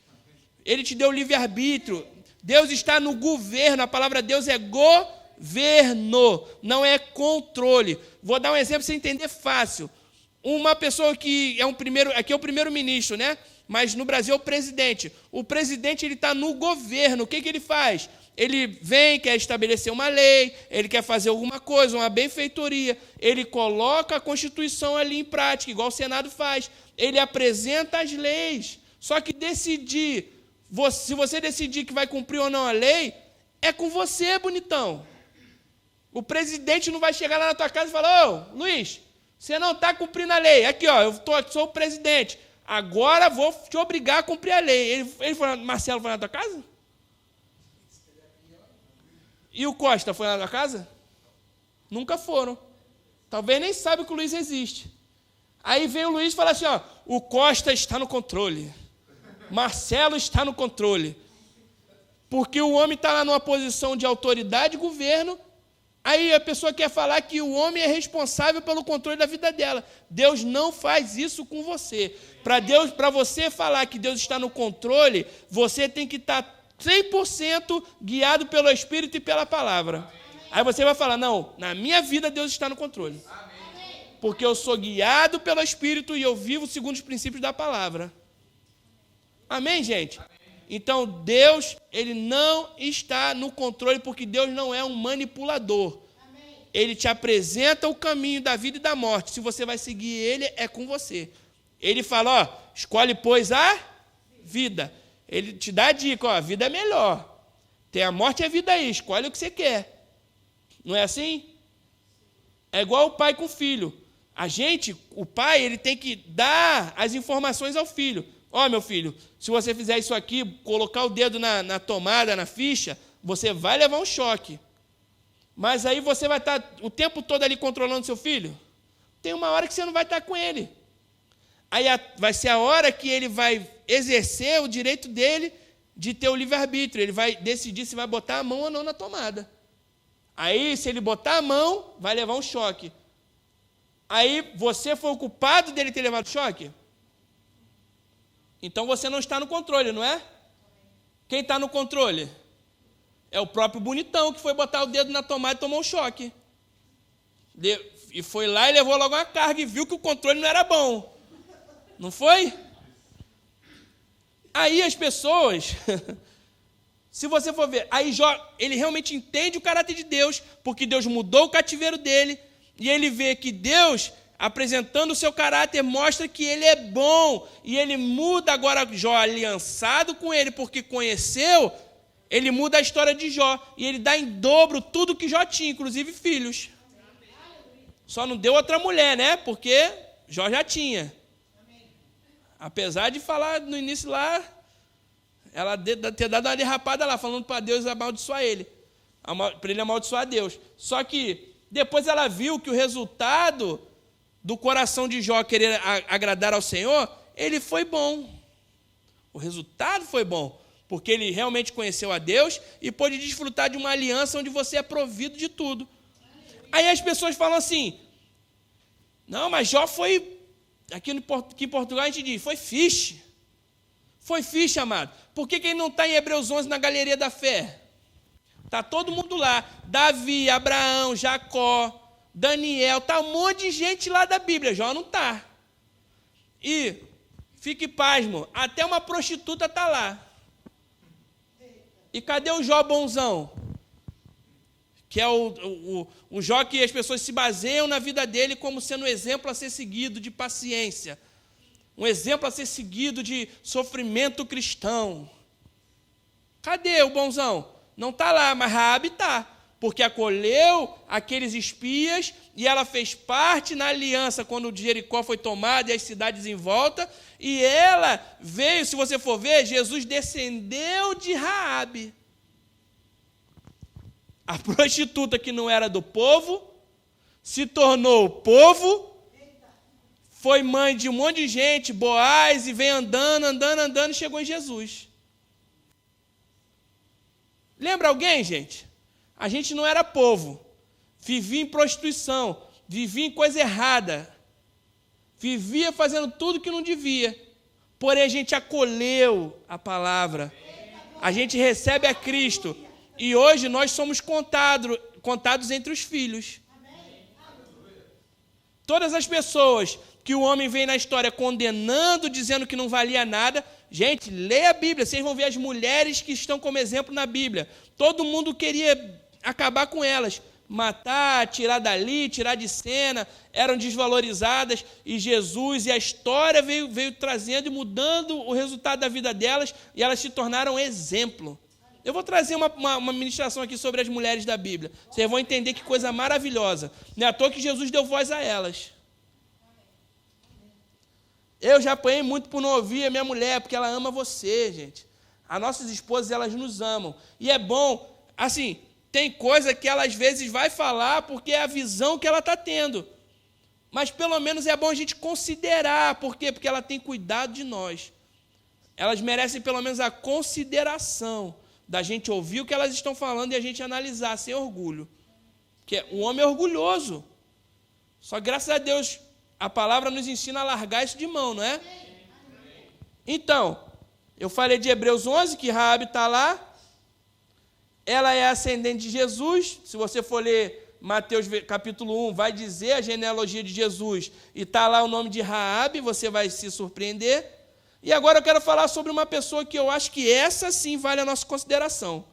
Ele te deu livre-arbítrio. Deus está no governo. A palavra de Deus é governo, não é controle. Vou dar um exemplo para você entender fácil. Uma pessoa que é aqui é o primeiro-ministro, né? Mas no Brasil é o presidente. O presidente ele está no governo. O que ele faz? Ele vem, quer estabelecer uma lei, ele quer fazer alguma coisa, uma benfeitoria. Ele coloca a Constituição ali em prática, igual o Senado faz. Ele apresenta as leis. Só que se você decidir que vai cumprir ou não a lei, é com você, bonitão. O presidente não vai chegar lá na tua casa e falar, ô, Luiz, você não está cumprindo a lei. Aqui, ó, sou o presidente. Agora vou te obrigar a cumprir a lei. Marcelo foi na tua casa? E o Costa foi lá na tua casa? Nunca foram. Talvez nem sabe que o Luiz existe. Aí vem o Luiz e fala assim, ó, o Costa está no controle. Marcelo está no controle. Porque o homem está lá numa posição de autoridade e governo. Aí a pessoa quer falar que o homem é responsável pelo controle da vida dela. Deus não faz isso com você. Para você falar que Deus está no controle, você tem que estar 100% guiado pelo Espírito e pela palavra. Aí você vai falar, não, na minha vida Deus está no controle. Porque eu sou guiado pelo Espírito e eu vivo segundo os princípios da palavra. Amém, gente? Então, Deus, ele não está no controle, porque Deus não é um manipulador. Amém. Ele te apresenta o caminho da vida e da morte. Se você vai seguir ele, é com você. Ele fala, ó, escolhe, pois, a vida. Ele te dá a dica, ó, a vida é melhor. Tem a morte e a vida aí, escolhe o que você quer. Não é assim? É igual o pai com o filho. O pai, ele tem que dar as informações ao filho. ó, meu filho, se você fizer isso aqui, colocar o dedo na tomada, na ficha, você vai levar um choque. Mas aí você vai estar o tempo todo ali controlando seu filho? Tem uma hora que você não vai estar com ele. Aí vai ser a hora que ele vai exercer o direito dele de ter o livre-arbítrio. Ele vai decidir se vai botar a mão ou não na tomada. Aí, se ele botar a mão, vai levar um choque. Aí, você foi o culpado dele ter levado choque? Então, você não está no controle, não é? Quem está no controle? É o próprio bonitão que foi botar o dedo na tomada e tomou um choque. E foi lá e levou logo uma carga e viu que o controle não era bom. Não foi? Aí as pessoas, se você for ver, aí Jó, ele realmente entende o caráter de Deus, porque Deus mudou o cativeiro dele, e ele vê que Deus, apresentando o seu caráter, mostra que ele é bom, e ele muda agora Jó aliançado com ele, porque conheceu, ele muda a história de Jó, e ele dá em dobro tudo que Jó tinha, inclusive filhos. Só não deu outra mulher, né? Porque Jó já tinha. Apesar de falar no início lá, ela ter dado uma derrapada lá, falando para Deus amaldiçoar ele, para ele amaldiçoar Deus. Só que depois ela viu que o resultado do coração de Jó querer agradar ao Senhor, ele foi bom. O resultado foi bom, porque ele realmente conheceu a Deus e pôde desfrutar de uma aliança onde você é provido de tudo. Aí as pessoas falam assim, não, mas Jó foi... Aqui em Portugal a gente diz, foi fiche. Foi fiche, amado. Por que ele não está em Hebreus 11 na galeria da fé? Está todo mundo lá. Davi, Abraão, Jacó, Daniel, está um monte de gente lá da Bíblia. Jó não está. E, fique pasmo, até uma prostituta está lá. E cadê o Jó bonzão? Que é o Jó que as pessoas se baseiam na vida dele como sendo um exemplo a ser seguido de paciência, um exemplo a ser seguido de sofrimento cristão. Cadê o bonzão? Não está lá, mas Raabe está, porque acolheu aqueles espias e ela fez parte na aliança quando Jericó foi tomada e as cidades em volta, e ela veio, se você for ver, Jesus descendeu de Raabe. A prostituta que não era do povo, se tornou povo, foi mãe de um monte de gente, Boaz, e vem andando, e chegou em Jesus. Lembra alguém, gente? A gente não era povo, vivia em prostituição, vivia em coisa errada, vivia fazendo tudo que não devia, porém a gente acolheu a palavra, a gente recebe a Cristo, e hoje nós somos contados entre os filhos. Todas as pessoas que o homem vem na história condenando, dizendo que não valia nada, gente, leia a Bíblia, vocês vão ver as mulheres que estão como exemplo na Bíblia. Todo mundo queria acabar com elas, matar, tirar dali, tirar de cena, eram desvalorizadas, e Jesus e a história veio trazendo e mudando o resultado da vida delas, e elas se tornaram exemplo. Eu vou trazer uma ministração aqui sobre as mulheres da Bíblia. Vocês vão entender que coisa maravilhosa. Não é à toa que Jesus deu voz a elas. Eu já apanhei muito por não ouvir a minha mulher, porque ela ama você, gente. As nossas esposas, elas nos amam. E é bom, assim, tem coisa que ela às vezes vai falar porque é a visão que ela está tendo. Mas pelo menos é bom a gente considerar. Por quê? Porque ela tem cuidado de nós. Elas merecem pelo menos a consideração da gente ouvir o que elas estão falando e a gente analisar sem orgulho. Porque o homem é orgulhoso. Só graças a Deus a palavra nos ensina a largar isso de mão, não é? Então, eu falei de Hebreus 11, que Raabe está lá. Ela é ascendente de Jesus. Se você for ler Mateus capítulo 1, vai dizer a genealogia de Jesus. E está lá o nome de Raabe, você vai se surpreender. E agora eu quero falar sobre uma pessoa que eu acho que essa sim vale a nossa consideração.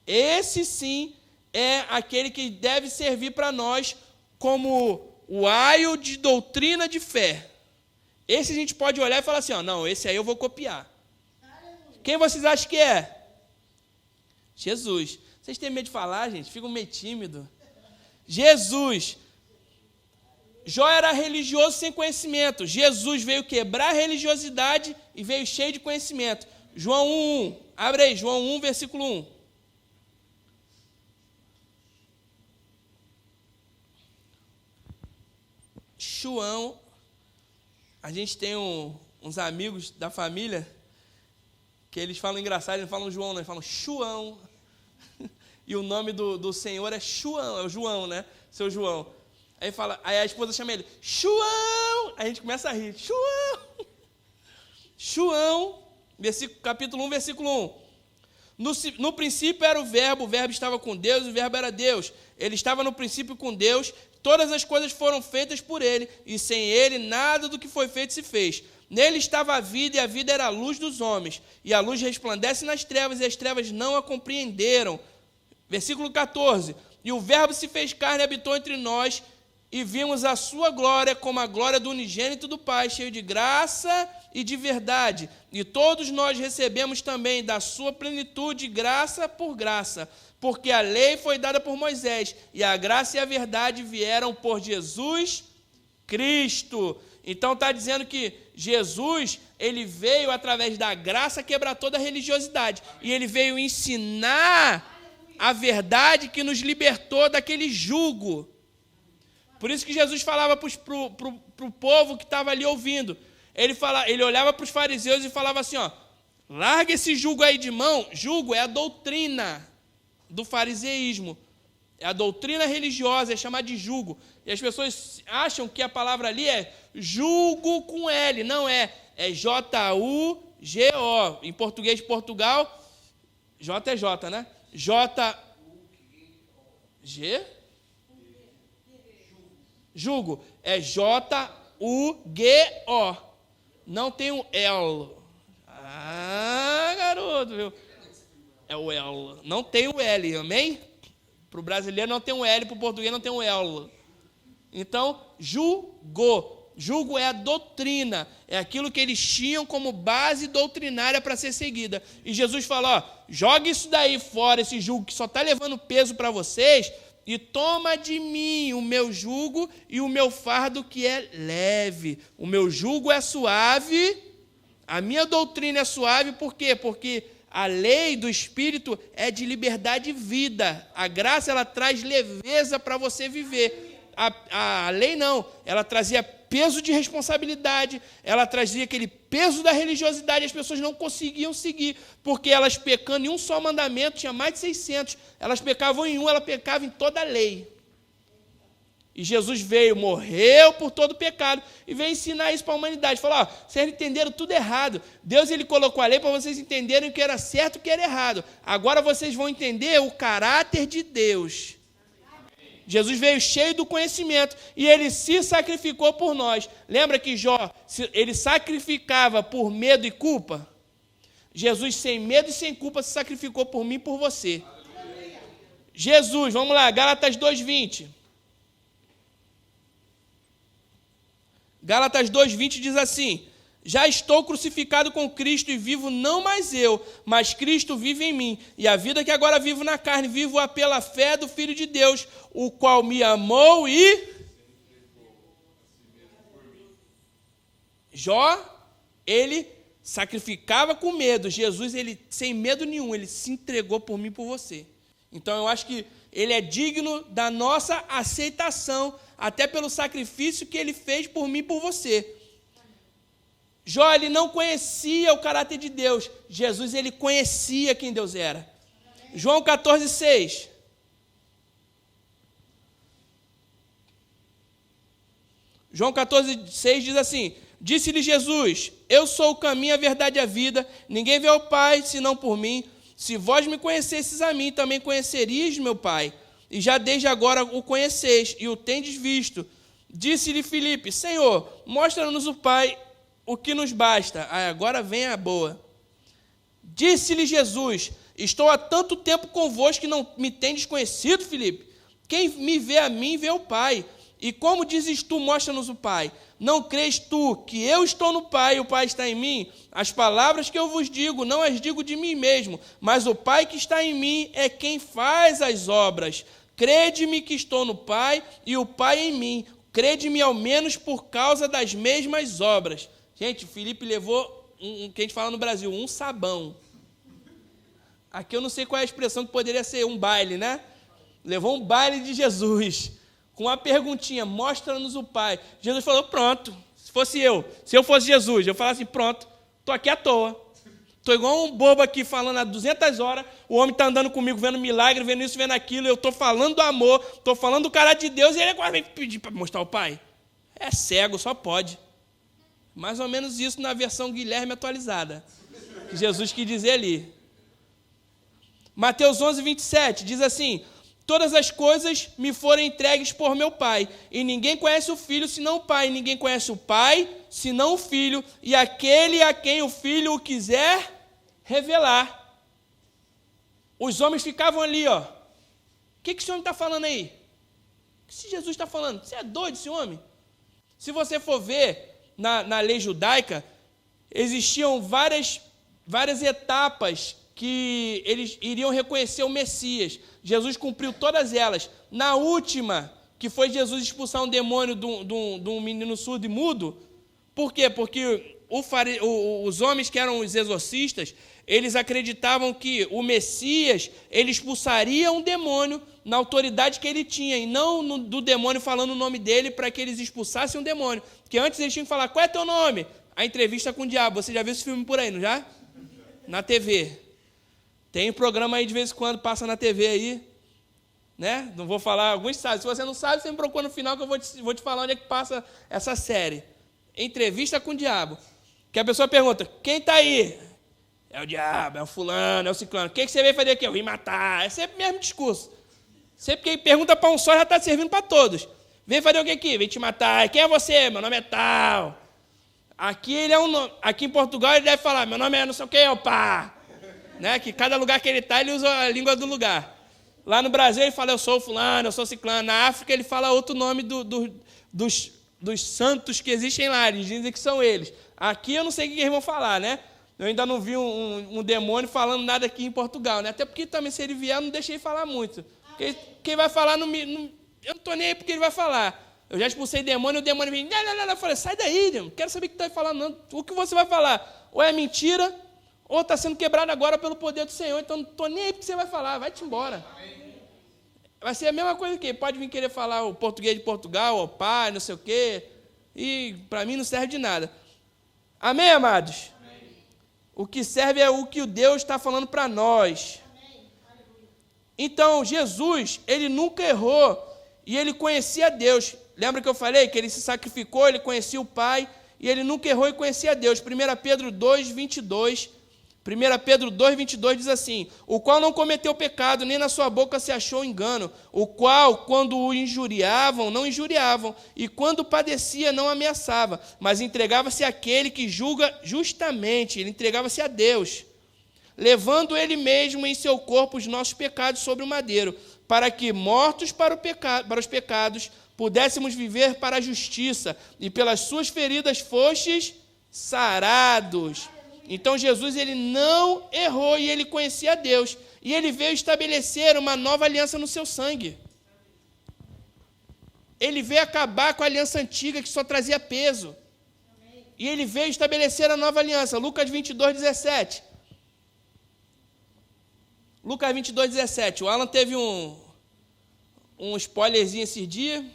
Esse sim é aquele que deve servir para nós como o aio de doutrina de fé. Esse a gente pode olhar e falar assim, ó, não, esse aí eu vou copiar. Quem vocês acham que é? Jesus. Vocês têm medo de falar, gente? Ficam meio tímidos. Jesus. Jó era religioso sem conhecimento. Jesus veio quebrar a religiosidade e veio cheio de conhecimento. João 1:1. Abre aí, João 1, versículo 1. João, a gente tem uns amigos da família que eles falam engraçado, eles não falam João, não, eles falam João. E o nome do Senhor é João, é o João, né? Seu João. Aí a esposa chama ele, João! Aí a gente começa a rir, João! João, capítulo 1, versículo 1. No princípio era o verbo estava com Deus, o verbo era Deus. Ele estava no princípio com Deus, todas as coisas foram feitas por ele, e sem ele nada do que foi feito se fez. Nele estava a vida, e a vida era a luz dos homens. E a luz resplandece nas trevas, e as trevas não a compreenderam. Versículo 14. E o verbo se fez carne e habitou entre nós, e vimos a sua glória como a glória do unigênito do Pai, cheio de graça e de verdade. E todos nós recebemos também da sua plenitude, graça por graça. Porque a lei foi dada por Moisés, e a graça e a verdade vieram por Jesus Cristo. Então está dizendo que Jesus, ele veio através da graça quebrar toda a religiosidade. E ele veio ensinar a verdade que nos libertou daquele jugo. Por isso que Jesus falava para o povo que estava ali ouvindo. Ele olhava para os fariseus e falava assim, ó, larga esse jugo aí de mão. Jugo é a doutrina do fariseísmo. É a doutrina religiosa, é chamada de jugo. E as pessoas acham que a palavra ali é jugo com L. Não é. É J-U-G-O. Em português de Portugal, J é J, né? J-G? Jugo. É J-U-G-O. Não tem um L. Ah, garoto, viu? É o L. Não tem o L, amém? Para o brasileiro não tem um L, para o português não tem um L. Então, jugo. Jugo é a doutrina, é aquilo que eles tinham como base doutrinária para ser seguida. E Jesus fala, ó, joga isso daí fora, esse jugo que só está levando peso para vocês, e toma de mim o meu jugo e o meu fardo que é leve. O meu jugo é suave, a minha doutrina é suave, por quê? Porque a lei do Espírito é de liberdade e vida. A graça, ela traz leveza para você viver. A lei não, ela trazia peso de responsabilidade, ela trazia aquele peso da religiosidade, as pessoas não conseguiam seguir, porque elas pecando em um só mandamento, tinha mais de 600, elas pecavam em um, ela pecava em toda a lei. E Jesus veio, morreu por todo o pecado, e veio ensinar isso para a humanidade, falou, ó, vocês entenderam tudo errado, Deus ele colocou a lei para vocês entenderem o que era certo e o que era errado, agora vocês vão entender o caráter de Deus. Jesus veio cheio do conhecimento e ele se sacrificou por nós. Lembra que Jó, ele sacrificava por medo e culpa? Jesus, sem medo e sem culpa, se sacrificou por mim e por você. Aleluia. Jesus, vamos lá, Gálatas 2:20. Gálatas 2:20 diz assim, já estou crucificado com Cristo e vivo não mais eu, mas Cristo vive em mim. E a vida que agora vivo na carne, vivo-a pela fé do Filho de Deus, o qual me amou e... Jó, ele sacrificava com medo. Jesus, ele sem medo nenhum, ele se entregou por mim e por você. Então eu acho que ele é digno da nossa aceitação, até pelo sacrifício que ele fez por mim e por você. Jó, ele não conhecia o caráter de Deus. Jesus, ele conhecia quem Deus era. João 14:6. João 14:6 diz assim, disse-lhe Jesus, eu sou o caminho, a verdade e a vida, ninguém vê ao Pai, senão por mim. Se vós me conhecesseis a mim, também conheceríeis meu Pai. E já desde agora o conheceis, e o tendes visto. Disse-lhe Filipe, Senhor, mostra-nos o Pai, o que nos basta. Agora vem a boa. Disse-lhe Jesus, estou há tanto tempo convosco que não me tendes conhecido, Filipe. Quem me vê a mim, vê o Pai. E como dizes tu, mostra-nos o Pai. Não crês tu que eu estou no Pai e o Pai está em mim? As palavras que eu vos digo, não as digo de mim mesmo, mas o Pai que está em mim é quem faz as obras. Crede-me que estou no Pai e o Pai em mim. crede-me ao menos por causa das mesmas obras. Gente, Filipe levou, que a gente fala no Brasil, um sabão. Aqui eu não sei qual é a expressão que poderia ser, um baile, né? Levou um baile de Jesus, com uma perguntinha, mostra-nos o Pai. Jesus falou, pronto, se eu fosse Jesus, eu falasse assim, pronto, estou aqui à toa. Estou igual um bobo aqui falando há 200 horas, o homem está andando comigo, vendo milagre, vendo isso, vendo aquilo, eu estou falando do amor, estou falando do caráter de Deus, e ele agora vem pedir para mostrar o Pai. É cego, só pode. Mais ou menos isso na versão Guilherme atualizada, que Jesus quis dizer ali. Mateus 11, 27, diz assim, todas as coisas me foram entregues por meu Pai, e ninguém conhece o Filho senão o Pai, e ninguém conhece o Pai senão o Filho, e aquele a quem o Filho o quiser revelar. Os homens ficavam ali, ó. O que esse homem está falando aí? O que esse Jesus está falando? Você é doido, esse homem? Se você for ver na lei judaica, existiam várias etapas que eles iriam reconhecer o Messias. Jesus cumpriu todas elas. Na última, que foi Jesus expulsar um demônio de um menino surdo e mudo. Por quê? Porque os homens que eram os exorcistas, eles acreditavam que o Messias, ele expulsaria um demônio na autoridade que ele tinha, e não do demônio falando o nome dele para que eles expulsassem um demônio. Porque antes eles tinham que falar, qual é teu nome? A entrevista com o diabo. Você já viu esse filme por aí, não já? Na TV. Tem um programa aí de vez em quando, passa na TV aí, né? Não vou falar, alguns sabem. Se você não sabe, você me procura no final que eu vou te falar onde é que passa essa série. Entrevista com o diabo. Que a pessoa pergunta, quem está aí? É o diabo, é o fulano, é o ciclano. O que você veio fazer aqui? Eu vim matar. É sempre o mesmo discurso. Sempre que pergunta para um só, já está servindo para todos. Vem fazer o que aqui? Vem te matar. Quem é você? Meu nome é tal. Aqui ele é um nome. Aqui em Portugal ele deve falar, meu nome é não sei o que, opa. Né? Que cada lugar que ele está, ele usa a língua do lugar. Lá no Brasil ele fala, eu sou fulano, eu sou ciclano. Na África ele fala outro nome dos santos que existem lá. Eles dizem que são eles. Aqui eu não sei o que eles vão falar, né? Eu ainda não vi um demônio falando nada aqui em Portugal, né? Até porque também se ele vier, eu não deixei falar muito. Porque quem vai falar, eu não estou nem aí porque ele vai falar. Eu já expulsei demônio, o demônio vem, não. Eu falei, sai daí, não quero saber o que está falando, não. O que você vai falar? Ou é mentira, ou está sendo quebrado agora pelo poder do Senhor. Então não estou nem aí porque você vai falar, vai-te embora. Vai ser a mesma coisa que pode vir querer falar o português de Portugal, o pai, não sei o quê, e para mim não serve de nada. Amém, amados? Amém. O que serve é o que o Deus está falando para nós. Amém. Então, Jesus, ele nunca errou e ele conhecia Deus. Lembra que eu falei que ele se sacrificou, ele conhecia o Pai e ele nunca errou e conhecia Deus. 1 Pedro 2, 22. 1 Pedro 2, 22 diz assim, o qual não cometeu pecado, nem na sua boca se achou engano, o qual, quando o injuriavam, não injuriavam, e quando padecia, não ameaçava, mas entregava-se àquele que julga justamente, ele entregava-se a Deus, levando ele mesmo em seu corpo os nossos pecados sobre o madeiro, para que, mortos para os pecados, pudéssemos viver para a justiça, e pelas suas feridas fostes sarados. Então, Jesus, ele não errou e ele conhecia Deus. E ele veio estabelecer uma nova aliança no seu sangue. Ele veio acabar com a aliança antiga que só trazia peso. E ele veio estabelecer a nova aliança. Lucas 22, 17. Lucas 22, 17. O Alan teve um spoilerzinho esses dias.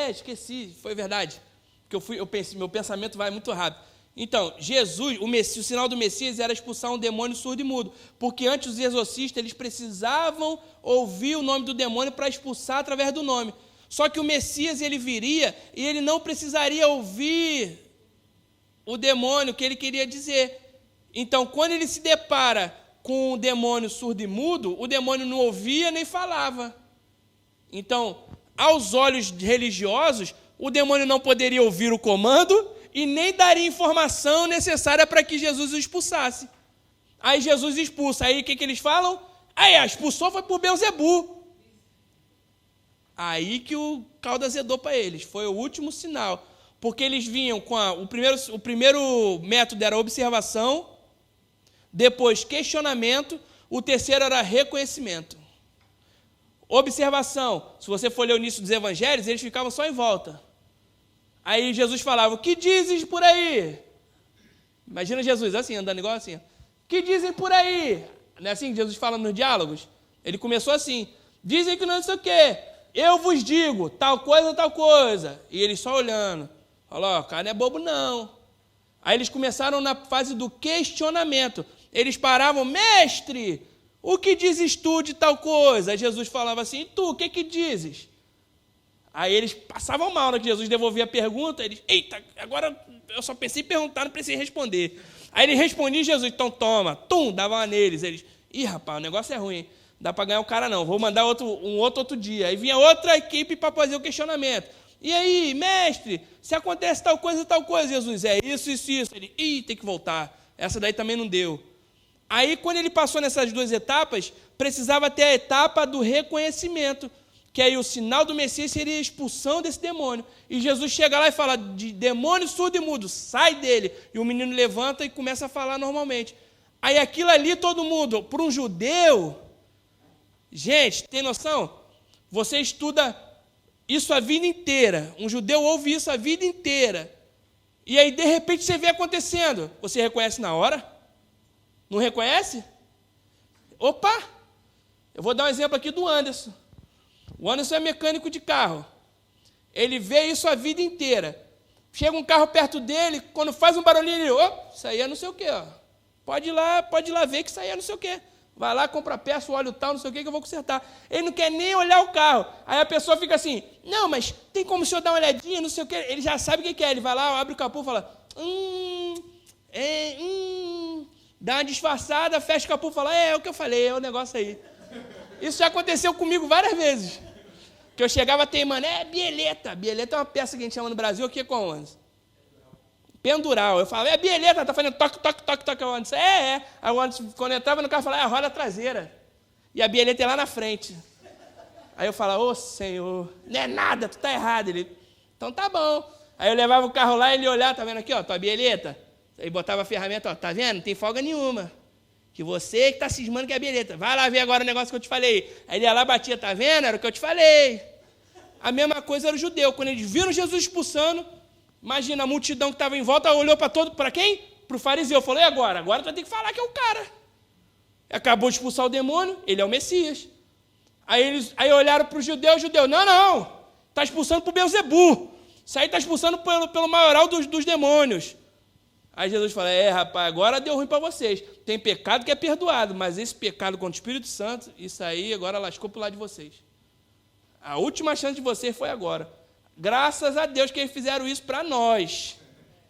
Esqueci, foi verdade. Porque eu pensei, meu pensamento vai muito rápido. Então, Jesus, o sinal do Messias era expulsar um demônio surdo e mudo, porque antes os exorcistas eles precisavam ouvir o nome do demônio para expulsar através do nome. Só que o Messias ele viria e ele não precisaria ouvir o demônio que ele queria dizer. Então, quando ele se depara com um demônio surdo e mudo, o demônio não ouvia nem falava. Então, aos olhos religiosos, o demônio não poderia ouvir o comando e nem daria informação necessária para que Jesus o expulsasse. Aí Jesus expulsa. Aí o que eles falam? Expulsou foi por Beelzebu. Aí que o caldo azedou para eles. Foi o último sinal. Porque eles vinham com o primeiro método era observação, depois questionamento, o terceiro era reconhecimento. Observação, se você for ler o início dos evangelhos, eles ficavam só em volta. Aí Jesus falava, o que dizes por aí? Imagina Jesus assim, andando igual assim. O que dizem por aí? Não é assim que Jesus fala nos diálogos? Ele começou assim, dizem que não sei o quê. Eu vos digo, tal coisa, tal coisa. E eles só olhando. Falou, o cara não é bobo não. Aí eles começaram na fase do questionamento. Eles paravam, mestre, o que dizes tu de tal coisa? Aí Jesus falava assim, e tu, o que dizes? Aí eles passavam mal, né, que Jesus devolvia a pergunta. Eles, eita, agora eu só pensei em perguntar, não precisei responder. Aí ele respondia e Jesus, então toma, dava uma neles. Eles, ih, rapaz, o negócio é ruim, hein? Dá para ganhar o cara não, vou mandar outro dia. Aí vinha outra equipe para fazer o questionamento. E aí, mestre, se acontece tal coisa, Jesus, é isso. Ele, tem que voltar. Essa daí também não deu. Aí, quando ele passou nessas duas etapas, precisava ter a etapa do reconhecimento, que aí o sinal do Messias seria a expulsão desse demônio. E Jesus chega lá e fala, de demônio surdo e mudo, sai dele. E o menino levanta e começa a falar normalmente. Aí aquilo ali, todo mundo, por um judeu... Gente, tem noção? Você estuda isso a vida inteira. Um judeu ouve isso a vida inteira. E aí, de repente, você vê acontecendo. Você reconhece na hora? Não reconhece? Opa! Eu vou dar um exemplo aqui do Anderson. O Anderson é mecânico de carro. Ele vê isso a vida inteira. Chega um carro perto dele, quando faz um barulhinho, ele... isso aí é não sei o quê. Ó. Pode ir lá ver que isso aí é não sei o quê. Vai lá, compra peça, o óleo tal, não sei o que eu vou consertar. Ele não quer nem olhar o carro. Aí a pessoa fica assim, não, mas tem como o senhor dar uma olhadinha, não sei o que. Ele já sabe o que é. Ele vai lá, abre o capô e fala, dá uma disfarçada, fecha o capô e fala, é o que eu falei, é o negócio aí. Isso já aconteceu comigo várias vezes. Que eu chegava teimando, bieleta. Bieleta é uma peça que a gente chama no Brasil, o que é com onde? Pendural. Eu falava, bieleta, tá fazendo toque. O Anderson, Aí o Anderson, quando eu entrava no carro, eu falava, a roda traseira. E a bieleta é lá na frente. Aí eu falava, Senhor, não é nada, tu tá errado. Ele, então tá bom. Aí eu levava o carro lá e ele olhava, tá vendo aqui, ó, tua bieleta? Aí botava a ferramenta, ó, tá vendo? Não tem folga nenhuma. Que você que tá cismando que é bieleta. Vai lá ver agora o negócio que eu te falei. Aí ele ia lá, batia, tá vendo? Era o que eu te falei. A mesma coisa era o judeu. Quando eles viram Jesus expulsando, imagina, a multidão que estava em volta olhou para quem? Para o fariseu. Falou, e agora? Agora tu vai ter que falar que é o cara. Acabou de expulsar o demônio, ele é o Messias. Aí olharam para o judeu, não, está expulsando para o Beelzebu. Isso aí está expulsando pelo maioral dos demônios. Aí Jesus fala, rapaz, agora deu ruim para vocês. Tem pecado que é perdoado, mas esse pecado contra o Espírito Santo, isso aí agora lascou para o lado de vocês. A última chance de vocês foi agora. Graças a Deus que eles fizeram isso para nós,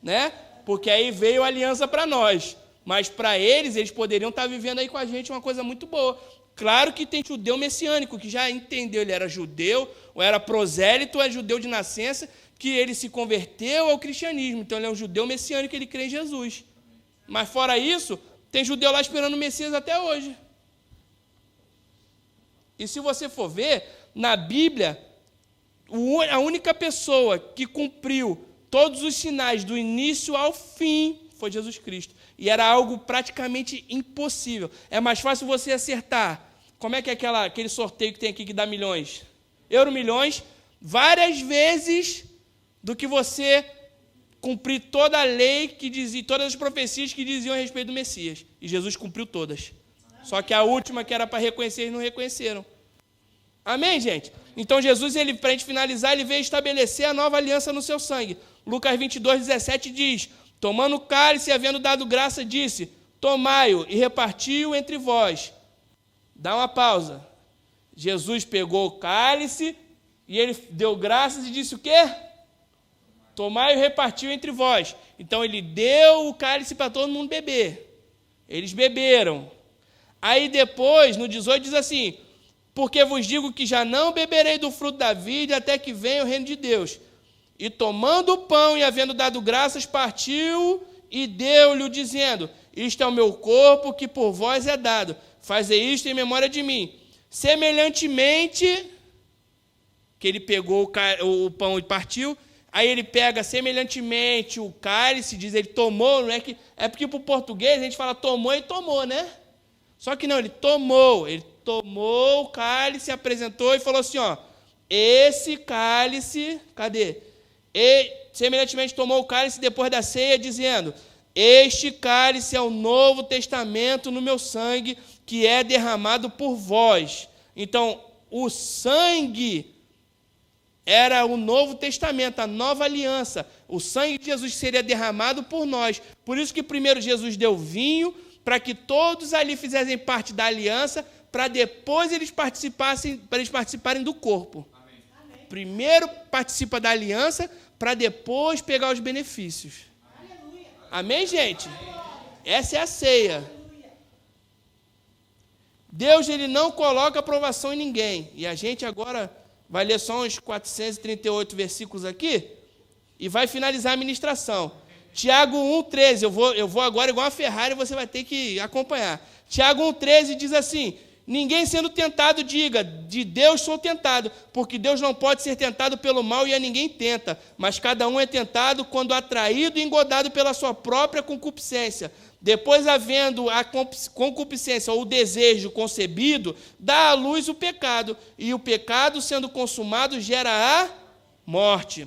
né? Porque aí veio a aliança para nós. Mas para eles poderiam estar vivendo aí com a gente uma coisa muito boa. Claro que tem judeu messiânico, que já entendeu, ele era judeu, ou era prosélito, ou é judeu de nascença, que ele se converteu ao cristianismo. Então ele é um judeu messiânico, ele crê em Jesus. Mas fora isso, tem judeu lá esperando o Messias até hoje. E se você for ver, na Bíblia, a única pessoa que cumpriu todos os sinais do início ao fim foi Jesus Cristo. E era algo praticamente impossível. É mais fácil você acertar. Como é que é aquele sorteio que tem aqui que dá milhões? Euromilhões, várias vezes do que você cumprir toda a lei que dizia, todas as profecias que diziam a respeito do Messias. E Jesus cumpriu todas. Só que a última, que era para reconhecer, eles não reconheceram. Amém, gente? Então Jesus, para a gente finalizar, ele veio estabelecer a nova aliança no seu sangue. Lucas 22:17 diz, tomando o cálice e havendo dado graça, disse, tomai-o e reparti-o entre vós. Dá uma pausa. Jesus pegou o cálice e ele deu graças e disse o quê? Tomai e repartiu entre vós. Então ele deu o cálice para todo mundo beber. Eles beberam. Aí depois, no 18, diz assim, porque vos digo que já não beberei do fruto da vide até que venha o reino de Deus. E tomando o pão e havendo dado graças, partiu e deu-lhe, dizendo, isto é o meu corpo que por vós é dado. Fazei isto em memória de mim. Semelhantemente, que ele pegou o pão e partiu, aí ele pega semelhantemente o cálice, diz ele tomou, não é que é porque para o português a gente fala tomou e tomou, né? Só que não, ele tomou, ele tomou o cálice, apresentou e falou assim, ó, esse cálice, cadê? E, semelhantemente tomou o cálice depois da ceia, dizendo, este cálice é o Novo Testamento no meu sangue, que é derramado por vós. Então, o sangue era o Novo Testamento, a nova aliança. O sangue de Jesus seria derramado por nós. Por isso que primeiro Jesus deu vinho, para que todos ali fizessem parte da aliança, para depois eles participarem do corpo. Amém. Primeiro participa da aliança, para depois pegar os benefícios. Aleluia. Amém, gente? Essa é a ceia. Deus, ele não coloca aprovação em ninguém. E a gente agora vai ler só uns 438 versículos aqui e vai finalizar a ministração. Tiago 1,13, eu vou agora igual a Ferrari, você vai ter que acompanhar. Tiago 1,13 diz assim, ninguém sendo tentado diga, de Deus sou tentado, porque Deus não pode ser tentado pelo mal e a ninguém tenta, mas cada um é tentado quando atraído e engodado pela sua própria concupiscência. Depois, havendo a concupiscência ou o desejo concebido, dá à luz o pecado, e o pecado, sendo consumado, gera a morte.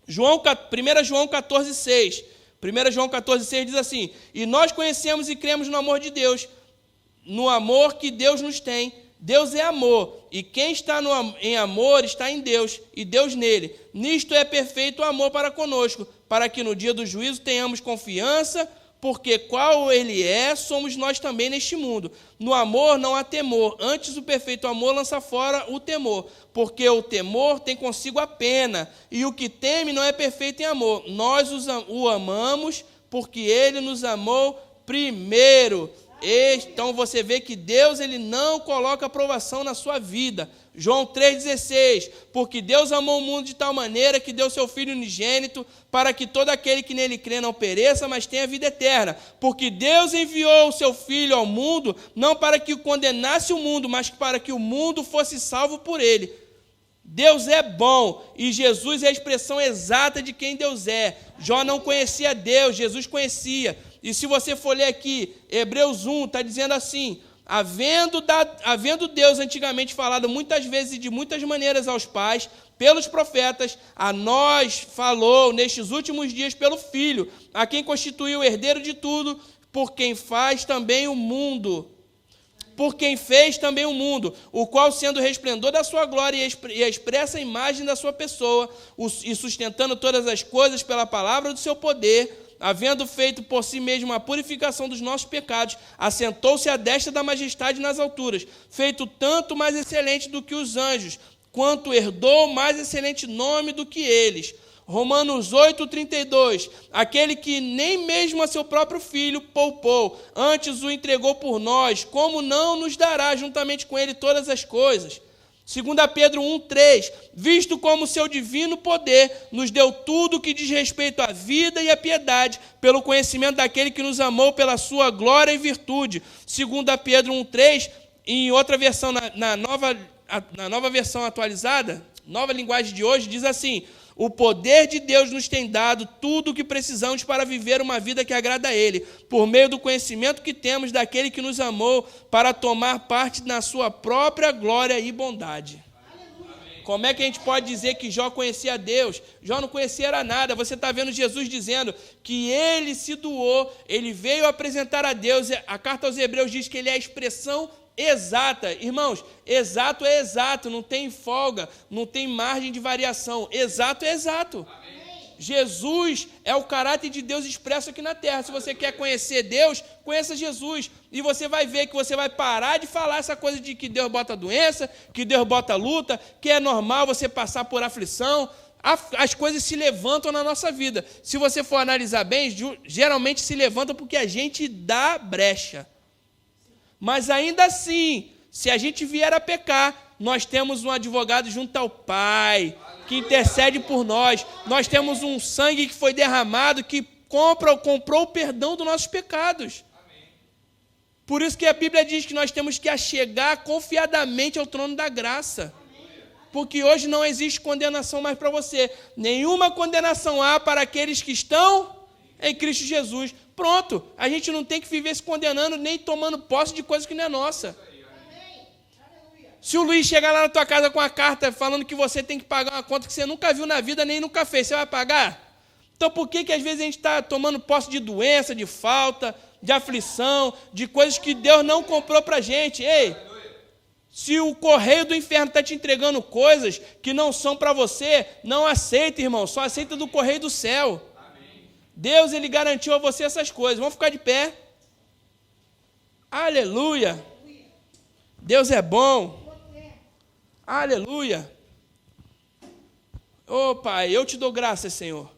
1 João 14,6. 1 João 14,6 diz assim, e nós conhecemos e cremos no amor de Deus, no amor que Deus nos tem. Deus é amor, e quem está em amor está em Deus, e Deus nele. Nisto é perfeito o amor para conosco, para que no dia do juízo tenhamos confiança, porque qual ele é, somos nós também neste mundo. No amor não há temor, antes o perfeito amor lança fora o temor, porque o temor tem consigo a pena, e o que teme não é perfeito em amor. Nós o amamos, porque ele nos amou primeiro. Então você vê que Deus, ele não coloca aprovação na sua vida. João 3,16, porque Deus amou o mundo de tal maneira que deu seu Filho unigênito, para que todo aquele que nele crê não pereça, mas tenha vida eterna. Porque Deus enviou o seu Filho ao mundo, não para que o condenasse o mundo, mas para que o mundo fosse salvo por ele. Deus é bom, e Jesus é a expressão exata de quem Deus é. Jó não conhecia Deus, Jesus conhecia. E se você for ler aqui, Hebreus 1, está dizendo assim, havendo Deus antigamente falado muitas vezes e de muitas maneiras aos pais, pelos profetas, a nós falou nestes últimos dias pelo Filho, a quem constituiu o herdeiro de tudo, por quem fez também o mundo, o qual, sendo o resplendor da sua glória e a expressa imagem da sua pessoa, e sustentando todas as coisas pela palavra do seu poder, havendo feito por si mesmo a purificação dos nossos pecados, assentou-se à destra da majestade nas alturas, feito tanto mais excelente do que os anjos, quanto herdou mais excelente nome do que eles. Romanos 8,32, aquele que nem mesmo a seu próprio Filho poupou, antes o entregou por nós, como não nos dará juntamente com ele todas as coisas? 2 Pedro 1,3, visto como o seu divino poder nos deu tudo que diz respeito à vida e à piedade, pelo conhecimento daquele que nos amou pela sua glória e virtude. 2 Pedro 1,3, em outra versão, na nova versão atualizada, nova linguagem de hoje, diz assim, o poder de Deus nos tem dado tudo o que precisamos para viver uma vida que agrada a Ele, por meio do conhecimento que temos daquele que nos amou, para tomar parte na sua própria glória e bondade. Aleluia. Como é que a gente pode dizer que Jó conhecia Deus? Jó não conhecia nada. Você está vendo Jesus dizendo que ele se doou, ele veio apresentar a Deus. A carta aos Hebreus diz que ele é a expressão exata. Irmãos, exato é exato, não tem folga, não tem margem de variação. Exato é exato. Amém. Jesus é o caráter de Deus expresso aqui na terra. Se você quer conhecer Deus, conheça Jesus. E você vai ver que você vai parar de falar essa coisa de que Deus bota doença, que Deus bota luta, que é normal você passar por aflição. As coisas se levantam na nossa vida. Se você for analisar bem, geralmente se levantam porque a gente dá brecha. Mas ainda assim, se a gente vier a pecar, nós temos um advogado junto ao Pai, que intercede por nós. Nós temos um sangue que foi derramado, que comprou o perdão dos nossos pecados. Por isso que a Bíblia diz que nós temos que achegar confiadamente ao trono da graça. Porque hoje não existe condenação mais para você. Nenhuma condenação há para aqueles que estão em Cristo Jesus. Pronto, a gente não tem que viver se condenando nem tomando posse de coisa que não é nossa. Se o Luiz chegar lá na tua casa com uma carta falando que você tem que pagar uma conta que você nunca viu na vida, nem nunca fez, você vai pagar? Então por que às vezes a gente está tomando posse de doença, de falta, de aflição, de coisas que Deus não comprou para a gente? Ei, se o correio do inferno está te entregando coisas que não são para você, não aceita, irmão, só aceita do correio do céu. Amém. Deus, Ele garantiu a você essas coisas. Vamos ficar de pé. Aleluia. Deus é bom. Aleluia. Oh, Pai, eu te dou graças, Senhor.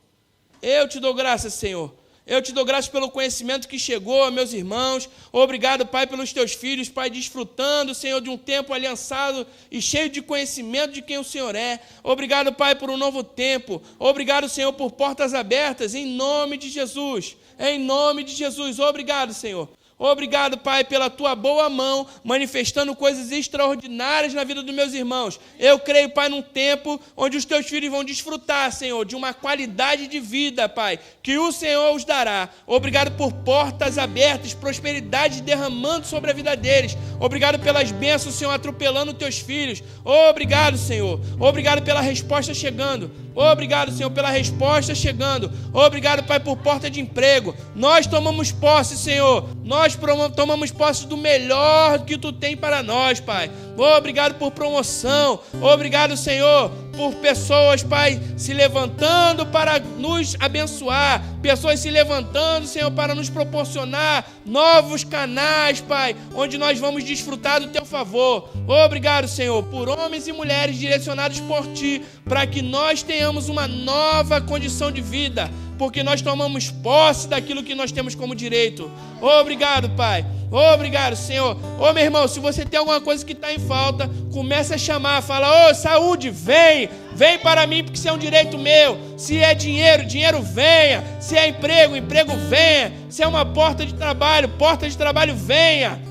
Eu te dou graças, Senhor. Eu te dou graças pelo conhecimento que chegou a meus irmãos. Obrigado, Pai, pelos teus filhos, Pai, desfrutando, Senhor, de um tempo aliançado e cheio de conhecimento de quem o Senhor é. Obrigado, Pai, por um novo tempo. Obrigado, Senhor, por portas abertas, em nome de Jesus. Em nome de Jesus. Obrigado, Senhor. Obrigado, Pai, pela tua boa mão, manifestando coisas extraordinárias na vida dos meus irmãos. Eu creio, Pai, num tempo onde os teus filhos vão desfrutar, Senhor, de uma qualidade de vida, Pai, que o Senhor os dará. Obrigado por portas abertas, prosperidade derramando sobre a vida deles. Obrigado pelas bênçãos, Senhor, atropelando os teus filhos. Obrigado, Senhor. Obrigado pela resposta chegando. Obrigado, Senhor, pela resposta chegando. Obrigado, Pai, por porta de emprego. Nós tomamos posse, Senhor. Nós tomamos posse do melhor que Tu tem para nós, Pai. Obrigado por promoção. Obrigado, Senhor, por pessoas, Pai, se levantando para nos abençoar. Pessoas se levantando, Senhor, para nos proporcionar novos canais, Pai, onde nós vamos desfrutar do Teu favor. Obrigado, Senhor, por homens e mulheres direcionados por Ti, para que nós tenhamos uma nova condição de vida, porque nós tomamos posse daquilo que nós temos como direito. Obrigado, Pai. Obrigado, Senhor. Ô, meu irmão, se você tem alguma coisa que está em falta, comece a chamar, fala: ô, saúde, vem para mim, porque isso é um direito meu. Se é dinheiro, dinheiro venha. Se é emprego, emprego venha. Se é uma porta de trabalho venha.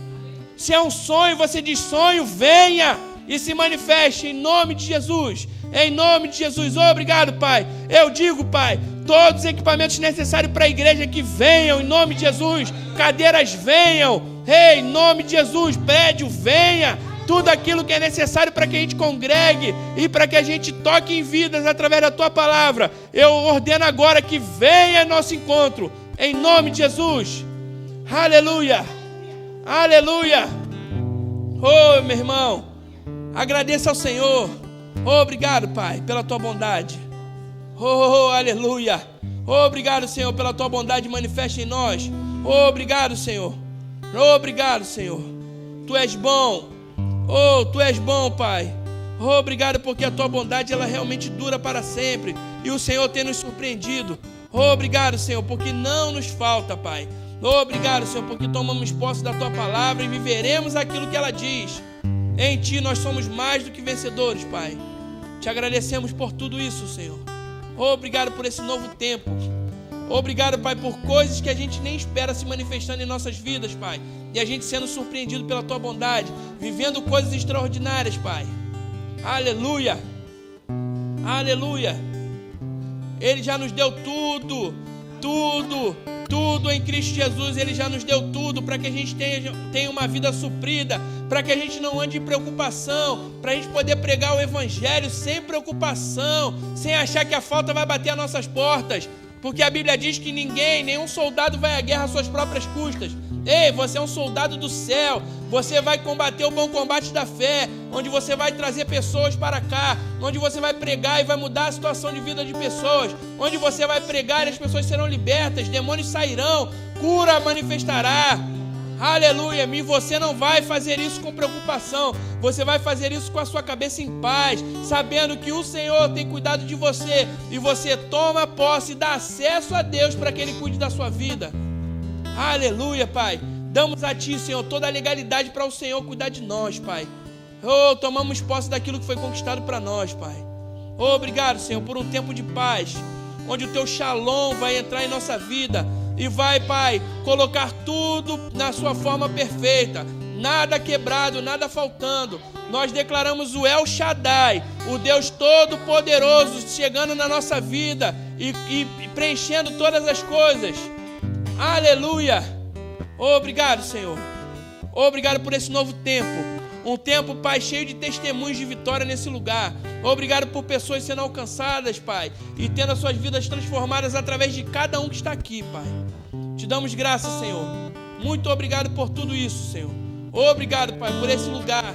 Se é um sonho, você diz sonho, venha e se manifeste em nome de Jesus. Em nome de Jesus. Obrigado, Pai. Eu digo, Pai, todos os equipamentos necessários para a igreja que venham, em nome de Jesus. Cadeiras venham, em nome de Jesus. Prédio venha. Tudo aquilo que é necessário para que a gente congregue e para que a gente toque em vidas através da Tua palavra. Eu ordeno agora que venha nosso encontro, em nome de Jesus. Aleluia. Aleluia. Oh, meu irmão, agradeça ao Senhor. Obrigado, Pai, pela Tua bondade. Oh, aleluia. Obrigado, Senhor, pela Tua bondade manifesta em nós. Obrigado, Senhor. Obrigado, Senhor. Tu és bom. Oh, Tu és bom, Pai. Obrigado porque a Tua bondade, ela realmente dura para sempre. E o Senhor tem nos surpreendido. Obrigado, Senhor, porque não nos falta, Pai. Obrigado, Senhor, porque tomamos posse da Tua palavra e viveremos aquilo que ela diz. Em Ti nós somos mais do que vencedores, Pai. Te agradecemos por tudo isso, Senhor. Obrigado por esse novo tempo. Obrigado, Pai, por coisas que a gente nem espera se manifestando em nossas vidas, Pai. E a gente sendo surpreendido pela Tua bondade, vivendo coisas extraordinárias, Pai. Aleluia. Aleluia. Ele já nos deu tudo em Cristo Jesus. Ele já nos deu tudo para que a gente tenha uma vida suprida, para que a gente não ande em preocupação, para a gente poder pregar o Evangelho sem preocupação, sem achar que a falta vai bater às nossas portas, porque a Bíblia diz que nenhum soldado vai à guerra às suas próprias custas. Ei, você é um soldado do céu. Você vai combater o bom combate da fé, onde você vai trazer pessoas para cá, onde você vai pregar e vai mudar a situação de vida de pessoas, onde você vai pregar e as pessoas serão libertas, demônios sairão, cura manifestará. Aleluia. E você não vai fazer isso com preocupação, você vai fazer isso com a sua cabeça em paz, sabendo que o Senhor tem cuidado de você, e você toma posse e dá acesso a Deus para que Ele cuide da sua vida. Aleluia, Pai. Damos a Ti, Senhor, toda a legalidade para o Senhor cuidar de nós, Pai. Oh, tomamos posse daquilo que foi conquistado para nós, Pai. Oh, obrigado, Senhor, por um tempo de paz, onde o Teu shalom vai entrar em nossa vida e vai, Pai, colocar tudo na sua forma perfeita. Nada quebrado, nada faltando. Nós declaramos o El Shaddai, o Deus Todo-Poderoso, chegando na nossa vida e preenchendo todas as coisas. Aleluia. Obrigado, Senhor. Obrigado por esse novo tempo. Um tempo, Pai, cheio de testemunhos de vitória nesse lugar. Obrigado por pessoas sendo alcançadas, Pai, e tendo as suas vidas transformadas através de cada um que está aqui, Pai. Te damos graça, Senhor. Muito obrigado por tudo isso, Senhor. Obrigado, Pai, por esse lugar.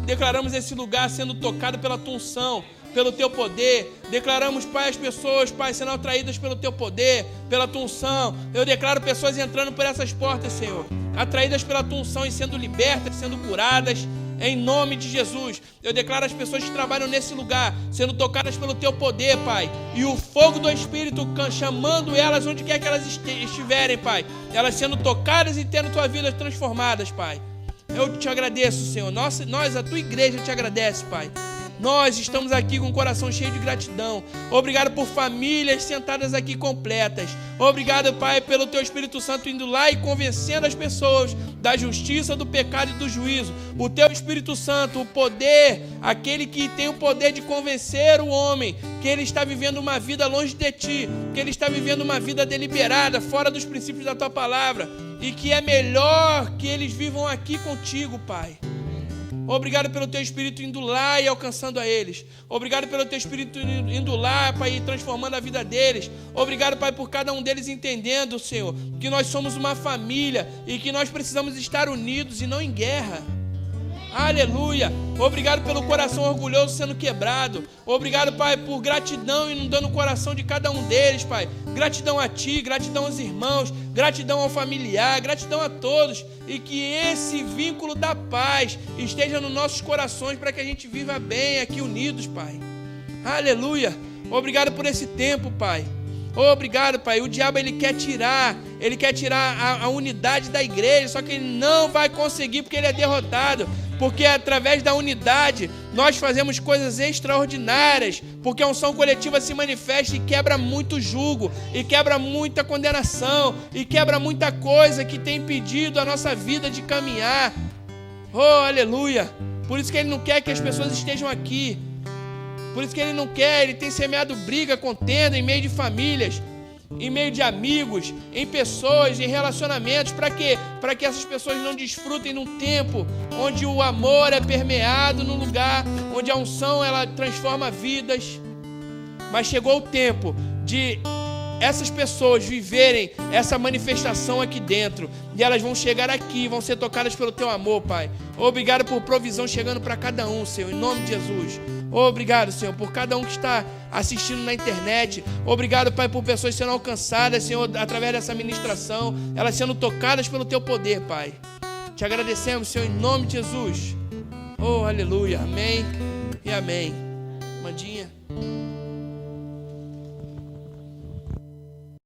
Declaramos esse lugar sendo tocado pela tua unção, pelo teu poder. Declaramos, Pai, as pessoas, Pai, sendo atraídas pelo teu poder, pela tua unção. Eu declaro pessoas entrando por essas portas, Senhor, atraídas pela tua unção e sendo libertas, sendo curadas, em nome de Jesus. Eu declaro as pessoas que trabalham nesse lugar sendo tocadas pelo teu poder, Pai, e o fogo do Espírito chamando elas onde quer que elas estiverem, Pai, elas sendo tocadas e tendo tua vida transformadas, Pai. Eu te agradeço, Senhor. Nós, a tua igreja, te agradece, Pai. Nós estamos aqui com o coração cheio de gratidão. Obrigado por famílias sentadas aqui completas. Obrigado, Pai, pelo teu Espírito Santo indo lá e convencendo as pessoas da justiça, do pecado e do juízo. O teu Espírito Santo, o poder, aquele que tem o poder de convencer o homem que ele está vivendo uma vida longe de ti, que ele está vivendo uma vida deliberada, fora dos princípios da tua palavra, e que é melhor que eles vivam aqui contigo, Pai. Obrigado pelo teu Espírito indo lá e alcançando a eles. Obrigado pelo teu Espírito indo lá, Pai, e transformando a vida deles. Obrigado, Pai, por cada um deles entendendo, Senhor, que nós somos uma família e que nós precisamos estar unidos e não em guerra. Aleluia. Obrigado pelo coração orgulhoso sendo quebrado. Obrigado, Pai, por gratidão inundando o coração de cada um deles, Pai. Gratidão a ti, gratidão aos irmãos, gratidão ao familiar, gratidão a todos. E que esse vínculo da paz esteja nos nossos corações para que a gente viva bem aqui unidos, Pai. Aleluia. Obrigado por esse tempo, Pai. Obrigado, Pai. O diabo, ele quer tirar a unidade da igreja, só que ele não vai conseguir porque ele é derrotado. Porque através da unidade nós fazemos coisas extraordinárias, porque a unção coletiva se manifesta e quebra muito jugo, e quebra muita condenação, e quebra muita coisa que tem impedido a nossa vida de caminhar. Oh, aleluia! Por isso que ele não quer que as pessoas estejam aqui. Por isso que ele não quer, ele tem semeado briga, contenda em meio de famílias, em meio de amigos, em pessoas, em relacionamentos. Para quê? Para que essas pessoas não desfrutem num tempo onde o amor é permeado, num lugar onde a unção ela transforma vidas. Mas chegou o tempo de essas pessoas viverem essa manifestação aqui dentro, e elas vão chegar aqui, vão ser tocadas pelo teu amor, Pai. Obrigado por provisão chegando para cada um, Senhor, em nome de Jesus. Obrigado, Senhor, por cada um que está assistindo na internet. Obrigado, Pai, por pessoas sendo alcançadas, Senhor, através dessa ministração, elas sendo tocadas pelo teu poder, Pai. Te agradecemos, Senhor, em nome de Jesus. Oh, aleluia, amém e amém. Mandinha.